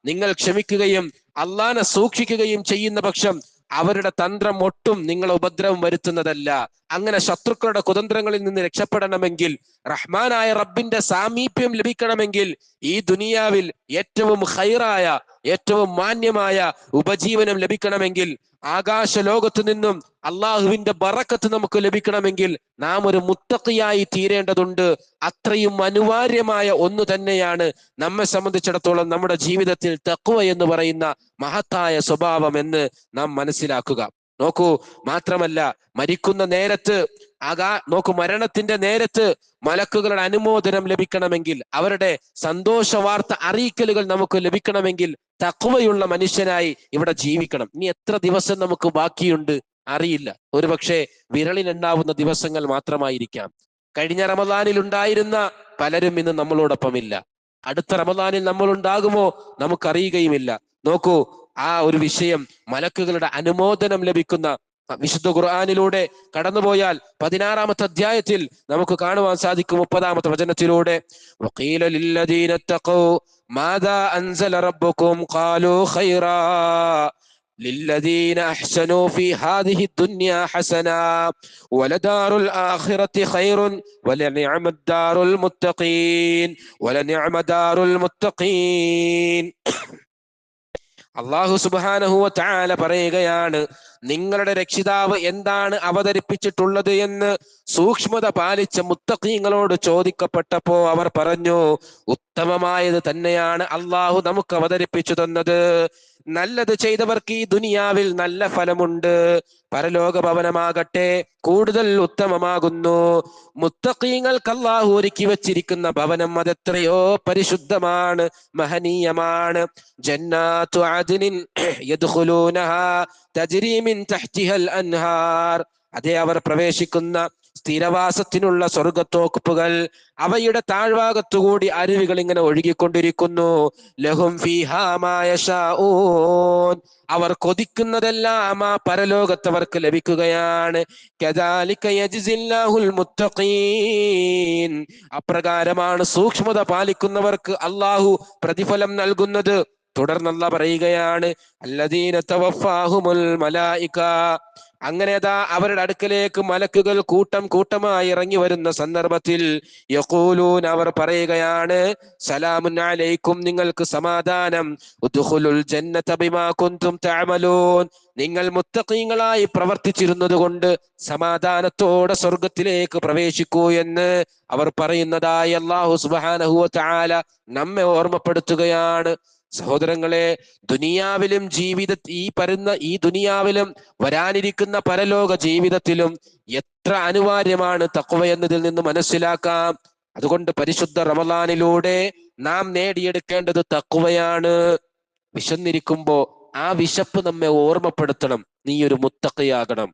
നിങ്ങൾ ക്ഷമിക്കുകയും അള്ളാനെ സൂക്ഷിക്കുകയും ചെയ്യുന്ന പക്ഷം അവരുടെ തന്ത്രം ഒട്ടും നിങ്ങളെ ഉപദ്രവം വരുത്തുന്നതല്ല. അങ്ങനെ ശത്രുക്കളുടെ കുതന്ത്രങ്ങളിൽ നിന്ന് രക്ഷപ്പെടണമെങ്കിൽ, റഹ്മാനായ റബ്ബിന്റെ സാമീപ്യം ലഭിക്കണമെങ്കിൽ, ഈ ദുനിയാവിൽ ഏറ്റവും ഖൈറായ ഏറ്റവും മാന്യമായ ഉപജീവനം ലഭിക്കണമെങ്കിൽ, ആകാശ ലോകത്തു നിന്നും അള്ളാഹുവിന്റെ ബറക്കത്ത് നമുക്ക് ലഭിക്കണമെങ്കിൽ നാം ഒരു മുത്തഖിയായി തീരേണ്ടതുണ്ട്. അത്രയും അനിവാര്യമായ ഒന്ന് തന്നെയാണ് നമ്മെ സംബന്ധിച്ചിടത്തോളം നമ്മുടെ ജീവിതത്തിൽ തഖ്വ എന്ന് പറയുന്ന മഹത്തായ സ്വഭാവം എന്ന് നാം മനസ്സിലാക്കുക. നോക്കൂ, മാത്രമല്ല മരിക്കുന്ന നേരത്ത് മരണത്തിന്റെ നേരത്ത് മലക്കുകളുടെ അനുമോദനം ലഭിക്കണമെങ്കിൽ, അവരുടെ സന്തോഷ വാർത്ത അറിയിക്കലുകൾ നമുക്ക് ലഭിക്കണമെങ്കിൽ തഖ്വയുള്ള മനുഷ്യനായി ഇവിടെ ജീവിക്കണം. ഇനി എത്ര ദിവസം നമുക്ക് ബാക്കിയുണ്ട് അറിയില്ല. ഒരുപക്ഷെ വിരളിലുണ്ടാവുന്ന ദിവസങ്ങൾ മാത്രമായിരിക്കാം. കഴിഞ്ഞ റമദാനിൽ ഉണ്ടായിരുന്ന പലരും ഇന്ന് നമ്മളോടൊപ്പമില്ല. അടുത്ത റമദാനിൽ നമ്മൾ ഉണ്ടാകുമോ നമുക്കറിയുകയുമില്ല. നോക്കൂ, ആ ഒരു വിഷയം മലക്കുകളുടെ അനുമോദനം ലഭിക്കുന്ന വിശുദ്ധ ഖുർആനിലൂടെ കടന്നുപോയാൽ 16-ാമത്തെ അധ്യായത്തിൽ നമുക്ക് കാണുവാൻ സാധിക്കും 30-ാമത്തെ വചനത്തിലൂടെ വഖീല ലില്ലദീന തഖൂ മാദാ അൻസല റബ്ബുകും ഖാലൂ ഖൈറാ للذين أحسنوا في هذه الدنيا حسنا ولدار الآخرة خير ولنعم الدار المتقين ولنعم دار المتقين. അള്ളാഹു സുബ്ഹാനഹു വ തആല പറയുകയാണ്, നിങ്ങളുടെ രക്ഷിതാവ് എന്താണ് അവതരിപ്പിച്ചിട്ടുള്ളത് എന്ന് സൂക്ഷ്മത പാലിച്ച മുത്തഖീങ്ങളോട് ചോദിക്കപ്പെട്ടപ്പോ അവർ പറഞ്ഞു, ഉത്തമമായത് തന്നെയാണ് അള്ളാഹു നമുക്ക് അവതരിപ്പിച്ചു തന്നത്. നല്ലത് ചെയ്തവർക്ക് ഈ ദുനിയാവിൽ നല്ല ഫലമുണ്ട്, പരലോക ഭവനമാകട്ടെ കൂടുതൽ ഉത്തമമാകുന്നു. മുത്തഖീങ്ങൾക്ക് അല്ലാഹു ഒരുക്കി വച്ചിരിക്കുന്ന ഭവനം അതെത്രയോ പരിശുദ്ധമാണ്, മഹനീയമാണ്. ജന്നാത്തു അദ്നിൻ യദ്ഖുലൂനഹാ തജ്രി മിൻ തഹ്തിഹൽ അൻഹാർ. അതേ, അവർ പ്രവേശിക്കുന്ന സ്ഥിരവാസത്തിനുള്ള സ്വർഗത്തോക്കുപ്പുകൾ, അവയുടെ താഴ്ഭാഗത്തുകൂടി അരുവികൾ ഇങ്ങനെ ഒഴുകിക്കൊണ്ടിരിക്കുന്നു. ലഹും ഫീഹാ മാ യശാഊൻ. അവർ കൊതിക്കുന്നതെല്ലാം ആ പരലോകത്തവർക്ക് ലഭിക്കുകയാണ്. കദാലിക യജ്സില്ലാഹുൽ മുത്തഖീൻ. അപ്രകാരമാണ് സൂക്ഷ്മത പാലിക്കുന്നവർക്ക് അല്ലാഹു പ്രതിഫലം നൽകുന്നത്. തുടർന്നല്ല പറയുകയാണ്, അല്ലദീന തവഫാഹുമുൽ മലായിക. അങ്ങനെ അതാ അവരുടെ അടുക്കലേക്ക് മലക്കുകൾ കൂട്ടം കൂട്ടമായി ഇറങ്ങി വരുന്ന സന്ദർഭത്തിൽ യഖൂലൂൻ, അവർ പറയുകയാണ്, സലാമുൻ അലൈക്കും, നിങ്ങൾക്ക് സമാധാനം. ഉദ്ഖുലുൽ ജന്നത ബിമാ കുൻതും തഅമലൂൻ. നിങ്ങൾ മുത്തഖീങ്ങളായി പ്രവർത്തിച്ചിരുന്നത് കൊണ്ട് സമാധാനത്തോടെ സ്വർഗത്തിലേക്ക് പ്രവേശിക്കൂ എന്ന് അവർ പറയുന്നതായി അല്ലാഹു സുബ്ഹാനഹു വ തആല നമ്മെ ഓർമ്മപ്പെടുത്തുകയാണ്. സഹോദരങ്ങളെ, ദുനിയാവിലും ഈ ദുനിയാവിലും വരാനിരിക്കുന്ന പരലോക ജീവിതത്തിലും എത്ര അനിവാര്യമാണ് തഖ്വ എന്നതിൽ നിന്ന് മനസ്സിലാക്കാം. അതുകൊണ്ട് പരിശുദ്ധ റമളാനിലൂടെ നാം നേടിയെടുക്കേണ്ടത് തഖ്വയാണ്. വിശന്നിരിക്കുമ്പോ ആ വിശപ്പ് നമ്മെ ഓർമ്മപ്പെടുത്തണം, നീ ഒരു മുത്തഖിയാകണം.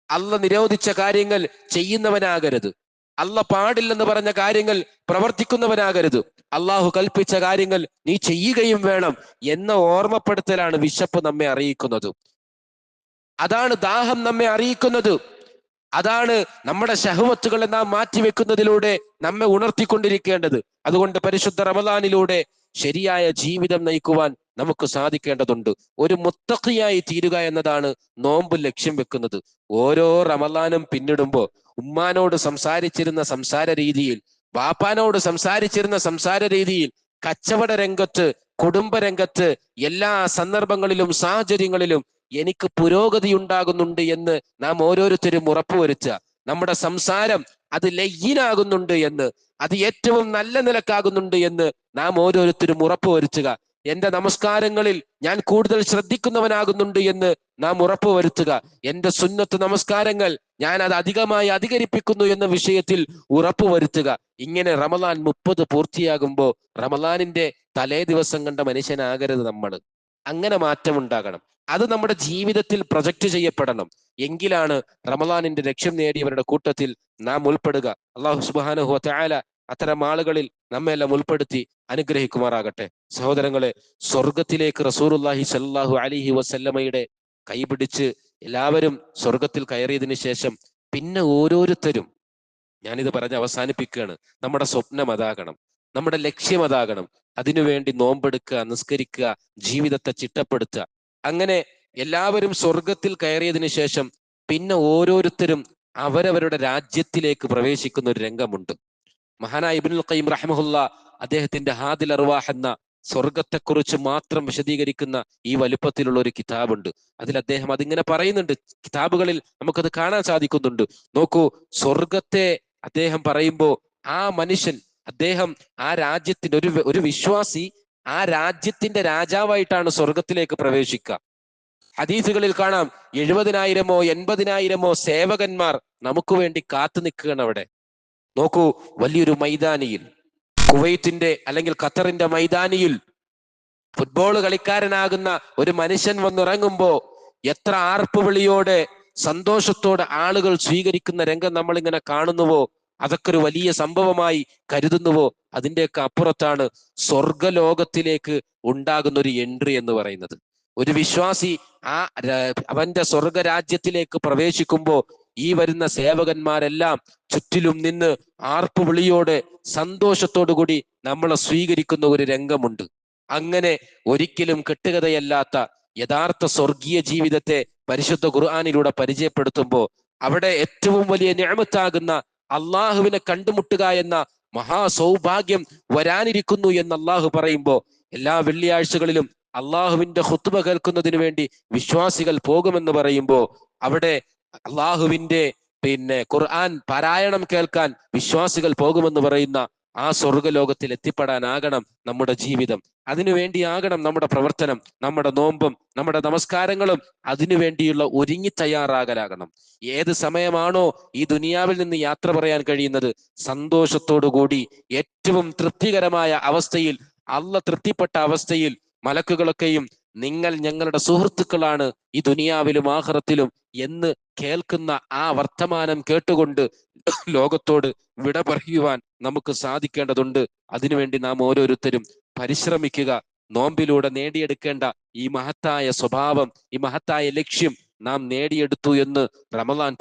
അല്ലാഹ് നിരോധിച്ച കാര്യങ്ങൾ ചെയ്യുന്നവനാകരുത്, അല്ലാഹ് പാടില്ലെന്ന് പറഞ്ഞ കാര്യങ്ങൾ പ്രവർത്തിക്കുന്നവനാകരുത്, അള്ളാഹു കൽപ്പിച്ച കാര്യങ്ങൾ നീ ചെയ്യുകയും വേണം എന്ന ഓർമ്മപ്പെടുത്തലാണ് വിശപ്പ് നമ്മെ അറിയിക്കുന്നത്. അതാണ് ദാഹം നമ്മെ അറിയിക്കുന്നത്. അതാണ് നമ്മുടെ ശഹവത്തുകളെ നാം മാറ്റിവെക്കുന്നതിലൂടെ നമ്മെ ഉണർത്തിക്കൊണ്ടിരിക്കേണ്ടത്. അതുകൊണ്ട് പരിശുദ്ധ റമളാനിലൂടെ ശരിയായ ജീവിതം നയിക്കുവാൻ നമുക്ക് സാധിക്കേണ്ടതുണ്ട്. ഒരു മുത്തഖിയായി തീരുക എന്നതാണ് നോമ്പ് ലക്ഷ്യം വെക്കുന്നത്. ഓരോ റമളാനും പിന്നിടുമ്പോ ഉമ്മാനോട് സംസാരിച്ചിരുന്ന സംസാര രീതിയിൽ, ബാപ്പാനോട് സംസാരിച്ചിരുന്ന സംസാര രീതിയിൽ, കച്ചവട രംഗത്ത്, കുടുംബ രംഗത്ത്, എല്ലാ സന്ദർഭങ്ങളിലും സാഹചര്യങ്ങളിലും എനിക്ക് പുരോഗതി ഉണ്ടാകുന്നുണ്ട് എന്ന് നാം ഓരോരുത്തരും ഉറപ്പുവരുത്തുക. നമ്മുടെ സംസാരം അത് ലയ്യിനാകുന്നുണ്ട് എന്ന്, അത് ഏറ്റവും നല്ല നിലക്കാകുന്നുണ്ട് എന്ന് നാം ഓരോരുത്തരും ഉറപ്പുവരുത്തുക. എന്റെ നമസ്കാരങ്ങളിൽ ഞാൻ കൂടുതൽ ശ്രദ്ധിക്കുന്നവനാകുന്നുണ്ട് എന്ന് നാം ഉറപ്പുവരുത്തുക. എന്റെ സുന്നത്ത് നമസ്കാരങ്ങൾ ഞാൻ അത് അധികമായി അധികരിപ്പിക്കുന്നു എന്ന വിഷയത്തിൽ ഉറപ്പുവരുത്തുക. ഇങ്ങനെ റമളാൻ 30 പൂർത്തിയാകുമ്പോ റമളാനിന്റെ തലേ ദിവസം കണ്ട മനുഷ്യനാകരുത് നമ്മൾ. അങ്ങനെ മാറ്റം ഉണ്ടാകണം. അത് നമ്മുടെ ജീവിതത്തിൽ പ്രൊജക്റ്റ് ചെയ്യപ്പെടണം. എങ്കിലാണ് റമളാനിന്റെ ലക്ഷ്യം നേടിയവരുടെ കൂട്ടത്തിൽ നാം ഉൾപ്പെടുക. അല്ലാഹു സുബ്ഹാനഹു വ തആല അത്തരം ആളുകളിൽ നമ്മെല്ലാം ഉൾപ്പെടുത്തി അനുഗ്രഹിക്കുമാറാകട്ടെ. സഹോദരങ്ങളെ, സ്വർഗത്തിലേക്ക് റസൂലുള്ളാഹി സ്വല്ലല്ലാഹു അലൈഹി വസല്ലമയുടെ കൈപിടിച്ച് എല്ലാവരും സ്വർഗത്തിൽ കയറിയതിനു ശേഷം പിന്നെ ഓരോരുത്തരും, ഞാനിത് പറഞ്ഞ് അവസാനിപ്പിക്കുകയാണ്, നമ്മുടെ സ്വപ്നം അതാകണം, നമ്മുടെ ലക്ഷ്യം അതാകണം. അതിനുവേണ്ടി നോമ്പെടുക്കുക, നിസ്കരിക്കുക, ജീവിതത്തെ ചിട്ടപ്പെടുത്തുക. അങ്ങനെ എല്ലാവരും സ്വർഗത്തിൽ കയറിയതിനു ശേഷം പിന്നെ ഓരോരുത്തരും അവരവരുടെ രാജ്യത്തിലേക്ക് പ്രവേശിക്കുന്ന ഒരു രംഗമുണ്ട്. മഹാനായ ഇബ്നുൽ ഖയ്യിം റഹിമഹുല്ലാ അദ്ദേഹത്തിന്റെ ഹാദിൽ അർവാഹ് എന്ന സ്വർഗത്തെക്കുറിച്ച് മാത്രം വിശദീകരിക്കുന്ന ഈ വലുപ്പത്തിലുള്ള ഒരു കിതാബുണ്ട്. അതിൽ അദ്ദേഹം അതിങ്ങനെ പറയുന്നുണ്ട്. കിതാബുകളിൽ നമുക്കത് കാണാൻ സാധിക്കുന്നുണ്ട്. നോക്കൂ, സ്വർഗത്തെ അദ്ദേഹം പറയുമ്പോ ആ മനുഷ്യൻ, അദ്ദേഹം ആ രാജ്യത്തിന്റെ ഒരു വിശ്വാസി ആ രാജ്യത്തിന്റെ രാജാവായിട്ടാണ് സ്വർഗത്തിലേക്ക് പ്രവേശിക്കുക. ഹദീസുകളിൽ കാണാം 70,000-ഓ 80,000-ഓ സേവകന്മാർ നമുക്ക് വേണ്ടി കാത്തു നിൽക്കുകയാണ് അവിടെ. നോക്കൂ, വലിയൊരു മൈതാനിയിൽ, കുവൈത്തിന്റെ അല്ലെങ്കിൽ ഖത്തറിന്റെ മൈതാനിയിൽ ഫുട്ബോൾ കളിക്കാരനാകുന്ന ഒരു മനുഷ്യൻ വന്നിറങ്ങുമ്പോ എത്ര ആർപ്പുവിളിയോടെ സന്തോഷത്തോടെ ആളുകൾ സ്വീകരിക്കുന്ന രംഗം നമ്മളിങ്ങനെ കാണുന്നുവോ, അതൊക്കെ ഒരു വലിയ സംഭവമായി കരുതുന്നുവോ, അതിൻ്റെയൊക്കെ അപ്പുറത്താണ് സ്വർഗലോകത്തിലേക്ക് ഉണ്ടാകുന്ന ഒരു എൻട്രി എന്ന് പറയുന്നത്. ഒരു വിശ്വാസി അവന്റെ സ്വർഗരാജ്യത്തിലേക്ക് പ്രവേശിക്കുമ്പോ ഈ വരുന്ന സേവകന്മാരെല്ലാം ചുറ്റിലും നിന്ന് ആർപ്പുവിളിയോടെ സന്തോഷത്തോടു കൂടി നമ്മളെ സ്വീകരിക്കുന്ന ഒരു രംഗമുണ്ട്. അങ്ങനെ ഒരിക്കലും കെട്ടുകഥയല്ലാത്ത യഥാർത്ഥ സ്വർഗീയ ജീവിതത്തെ പരിശുദ്ധ ഖുർആനിലൂടെ പരിചയപ്പെടുത്തുമ്പോൾ അവിടെ ഏറ്റവും വലിയ നിഅമത്താകുന്ന അള്ളാഹുവിനെ കണ്ടുമുട്ടുക എന്ന മഹാസൗഭാഗ്യം വരാനിരിക്കുന്നു എന്ന് അള്ളാഹു പറയുമ്പോൾ എല്ലാ വെള്ളിയാഴ്ചകളിലും അള്ളാഹുവിന്റെ ഖുത്ബ കേൾക്കുന്നതിന് വേണ്ടി വിശ്വാസികൾ പോകുമെന്ന് പറയുമ്പോൾ അവിടെ അള്ളാഹുവിന്റെ ഖുർആൻ പാരായണം കേൾക്കാൻ വിശ്വാസികൾ പോകുമെന്ന് പറയുന്ന ആ സ്വർഗലോകത്തിൽ എത്തിപ്പെടാനാകണം നമ്മുടെ ജീവിതം. അതിനുവേണ്ടിയാകണം നമ്മുടെ പ്രവർത്തനം, നമ്മുടെ നോമ്പും നമ്മുടെ നമസ്കാരങ്ങളും അതിനു വേണ്ടിയുള്ള ഒരുങ്ങി തയ്യാറാകലാകണം. ഏത് സമയമാണോ ഈ ദുനിയാവിൽ നിന്ന് യാത്ര പറയാൻ കഴിയുന്നത്, സന്തോഷത്തോടുകൂടി ഏറ്റവും തൃപ്തികരമായ അവസ്ഥയിൽ, അള്ള തൃപ്തിപ്പെട്ട അവസ്ഥയിൽ മലക്കുകളൊക്കെയും നിങ്ങൾ ഞങ്ങളുടെ സുഹൃത്തുക്കളാണ് ഈ ദുനിയാവിലും ആഖിറത്തിലും എന്ന് കേൾക്കുന്ന ആ വർത്തമാനം കേട്ടുകൊണ്ട് ലോകത്തോട് വിട പറയുവാൻ നമുക്ക് സാധിക്കേണ്ടതുണ്ട്. അതിനുവേണ്ടി നാം ഓരോരുത്തരും പരിശ്രമിക്കുക. നോമ്പിലൂടെ നേടിയെടുക്കേണ്ട ഈ മഹത്തായ സ്വഭാവം, ഈ മഹത്തായ ലക്ഷ്യം നാം നേടിയെടുത്തു എന്ന് റമദാൻ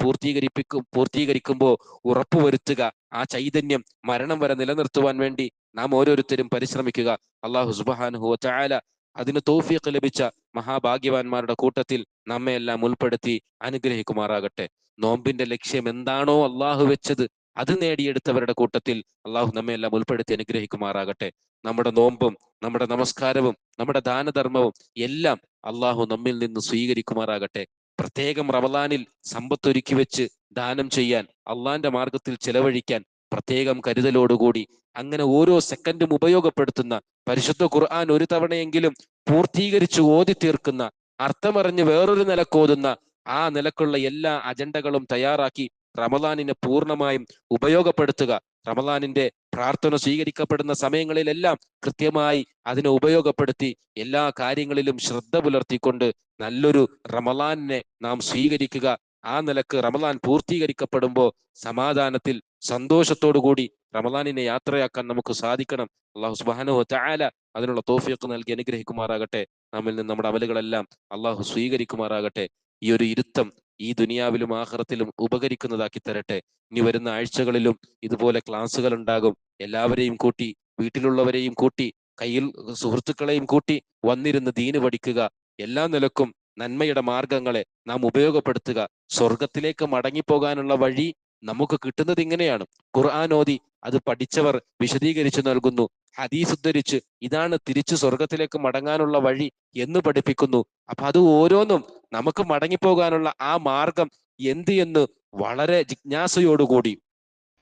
പൂർത്തീകരിക്കുമ്പോൾ ഉറപ്പുവരുത്തുക. ആ ചൈതന്യം മരണം വരെ നിലനിർത്തുവാൻ വേണ്ടി നാം ഓരോരുത്തരും പരിശ്രമിക്കുക. അള്ളാഹു സുബ്ഹാനഹു വ തആല അതിന് തൗഫീഖ് ലഭിച്ച മഹാഭാഗ്യവാന്മാരുടെ കൂട്ടത്തിൽ നമ്മയെല്ലാം ഉൾപ്പെടുത്തി അനുഗ്രഹിക്കുമാറാകട്ടെ. നോമ്പിന്റെ ലക്ഷ്യം എന്താണോ അള്ളാഹു വെച്ചത് അത് നേടിയെടുത്തവരുടെ കൂട്ടത്തിൽ അള്ളാഹു നമ്മയെല്ലാം ഉൾപ്പെടുത്തി അനുഗ്രഹിക്കുമാറാകട്ടെ. നമ്മുടെ നോമ്പും നമ്മുടെ നമസ്കാരവും നമ്മുടെ ദാനധർമ്മവും എല്ലാം അള്ളാഹു നമ്മിൽ നിന്ന് സ്വീകരിക്കുമാറാകട്ടെ. പ്രത്യേകം റമദാനിൽ സമ്പത്തൊരുക്കി വെച്ച് ദാനം ചെയ്യാൻ, അള്ളാന്റെ മാർഗത്തിൽ ചെലവഴിക്കാൻ പ്രത്യേകം കരുതലോടുകൂടി അങ്ങനെ ഓരോ സെക്കൻഡും ഉപയോഗപ്പെടുത്തുന്ന, പരിശുദ്ധ ഖുർആൻ ഒരു തവണയെങ്കിലും പൂർത്തീകരിച്ച് ഓതി തീർക്കുന്ന, അർത്ഥമറിഞ്ഞ് വേറൊരു നിലക്കോതുന്ന ആ നിലക്കുള്ള എല്ലാ അജണ്ടകളും തയ്യാറാക്കി റമദാനിനെ പൂർണ്ണമായും ഉപയോഗപ്പെടുത്തുക. റമദാനിന്റെ പ്രാർത്ഥന സ്വീകരിക്കപ്പെടുന്ന സമയങ്ങളിലെല്ലാം കൃത്യമായി അതിനെ ഉപയോഗപ്പെടുത്തി എല്ലാ കാര്യങ്ങളിലും ശ്രദ്ധ പുലർത്തിക്കൊണ്ട് നല്ലൊരു റമദാനിനെ നാം സ്വീകരിക്കുക. ആ നിലക്ക് റമദാൻ പൂർത്തീകരിക്കപ്പെടുമ്പോൾ സമാധാനത്തിൽ സന്തോഷത്തോടുകൂടി റമദാനിനെ യാത്രയാക്കാൻ നമുക്ക് സാധിക്കണം. അള്ളാഹു സുബ്ഹാനഹു വ തആല അതിനുള്ള തൗഫീഖ് നൽകി അനുഗ്രഹിക്കുമാറാകട്ടെ. നമ്മിൽ നിന്ന് നമ്മുടെ അമലുകളെല്ലാം അള്ളാഹു സ്വീകരിക്കുമാറാകട്ടെ. ഈ ഒരു ഇരുത്തം ഈ ദുനിയാവിലും ആഖിറത്തിലും ഉപകരിക്കുന്നതാക്കി തരട്ടെ. ഇനി വരുന്ന ആഴ്ചകളിലും ഇതുപോലെ ക്ലാസ്സുകൾ ഉണ്ടാകും. എല്ലാവരെയും കൂട്ടി, വീട്ടിലുള്ളവരെയും കൂട്ടി, കയ്യിൽ സുഹൃത്തുക്കളെയും കൂട്ടി വന്നിരുന്ന് ദീന് പഠിക്കുക. എല്ലാ നിലക്കും നന്മയുടെ മാർഗങ്ങളെ നാം ഉപയോഗപ്പെടുത്തുക. സ്വർഗത്തിലേക്ക് മടങ്ങിപ്പോകാനുള്ള വഴി നമുക്ക് കിട്ടുന്നത് ഇങ്ങനെയാണ്. ഖുർആൻ ഓതി അത് പഠിച്ചവർ വിശദീകരിച്ചു നൽകുന്നു. ഹദീസ് ഉദ്ധരിച്ച് ഇതാണ് തിരിച്ചു സ്വർഗത്തിലേക്ക് മടങ്ങാനുള്ള വഴി എന്ന് പഠിപ്പിക്കുന്നു. അപ്പൊ അത് ഓരോന്നും നമുക്ക് മടങ്ങിപ്പോകാനുള്ള ആ മാർഗം എന്ത് എന്ന് വളരെ ജിജ്ഞാസയോടുകൂടി,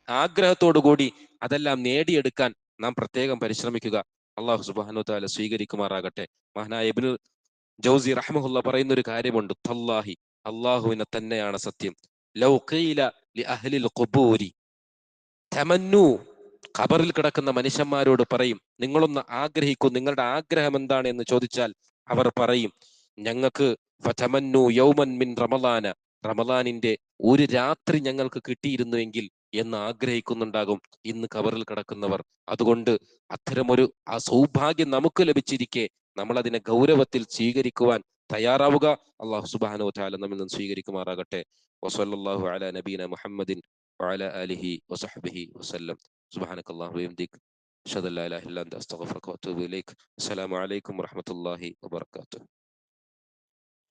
ആഗ്രഹത്തോടുകൂടി അതെല്ലാം നേടിയെടുക്കാൻ നാം പ്രത്യേകം പരിശ്രമിക്കുക. അള്ളാഹു സുബ്ഹാനഹു വ തആല സ്വീകരിക്കുമാറാകട്ടെ. മഹാനായ ഇബ്നുൽ ജൗസി റഹ്മഹുല്ലാ പറയുന്ന ഒരു കാര്യമുണ്ട്. തല്ലാഹി, അള്ളാഹുവിനെ തന്നെയാണ് സത്യം, ലൗ ഖീല ലി അഹ്ലിൽ ഖുബൂരി തമന്നു, ഖബറിൽ കിടക്കുന്ന മനുഷ്യന്മാരോട് പറയും, നിങ്ങളൊന്ന് ആഗ്രഹിക്കൂ, നിങ്ങളുടെ ആഗ്രഹം എന്താണ് എന്ന് ചോദിച്ചാൽ അവർ പറയും, ഞങ്ങൾക്ക് ഫതമന്നു യൗമൻ മിൻ റമളാന, റമളാനിന്റെ ഒരു രാത്രി ഞങ്ങൾക്ക് കിട്ടിയിരുന്നുവെങ്കിൽ എന്ന് ആഗ്രഹിക്കുന്നുണ്ടാകും ഇന്ന് ഖബറിൽ കിടക്കുന്നവർ. അതുകൊണ്ട് അത്തരമൊരു ആ സൗഭാഗ്യം നമുക്ക് ലഭിച്ചിരിക്കെ നമ്മൾ അതിനെ ഗൗരവത്തിൽ സ്വീകരിക്കുവാൻ തയ്യാറാവുക. അള്ളാഹു സുബ്ഹാനഹു വ തആല നമ്മിൽ നിന്ന് സ്വീകരിക്കുമാറാകട്ടെ. വസല്ലല്ലാഹു അലാ നബീന മുഹമ്മദിൻ വഅലാ ആലിഹി വസഹ്ബിഹി വസല്ലം. സുബ്ഹാനകല്ലാഹു വബിഹംദിക അഷ്ഹദു അല്ലാ ഇലാഹ ഇല്ല അൻത അസ്തഗ്ഫിറുക വഅതൂബു ഇലൈക്. അസ്സലാമു അലൈക്കും വറഹ്മത്തുള്ളാഹി വബറകാതുഹു.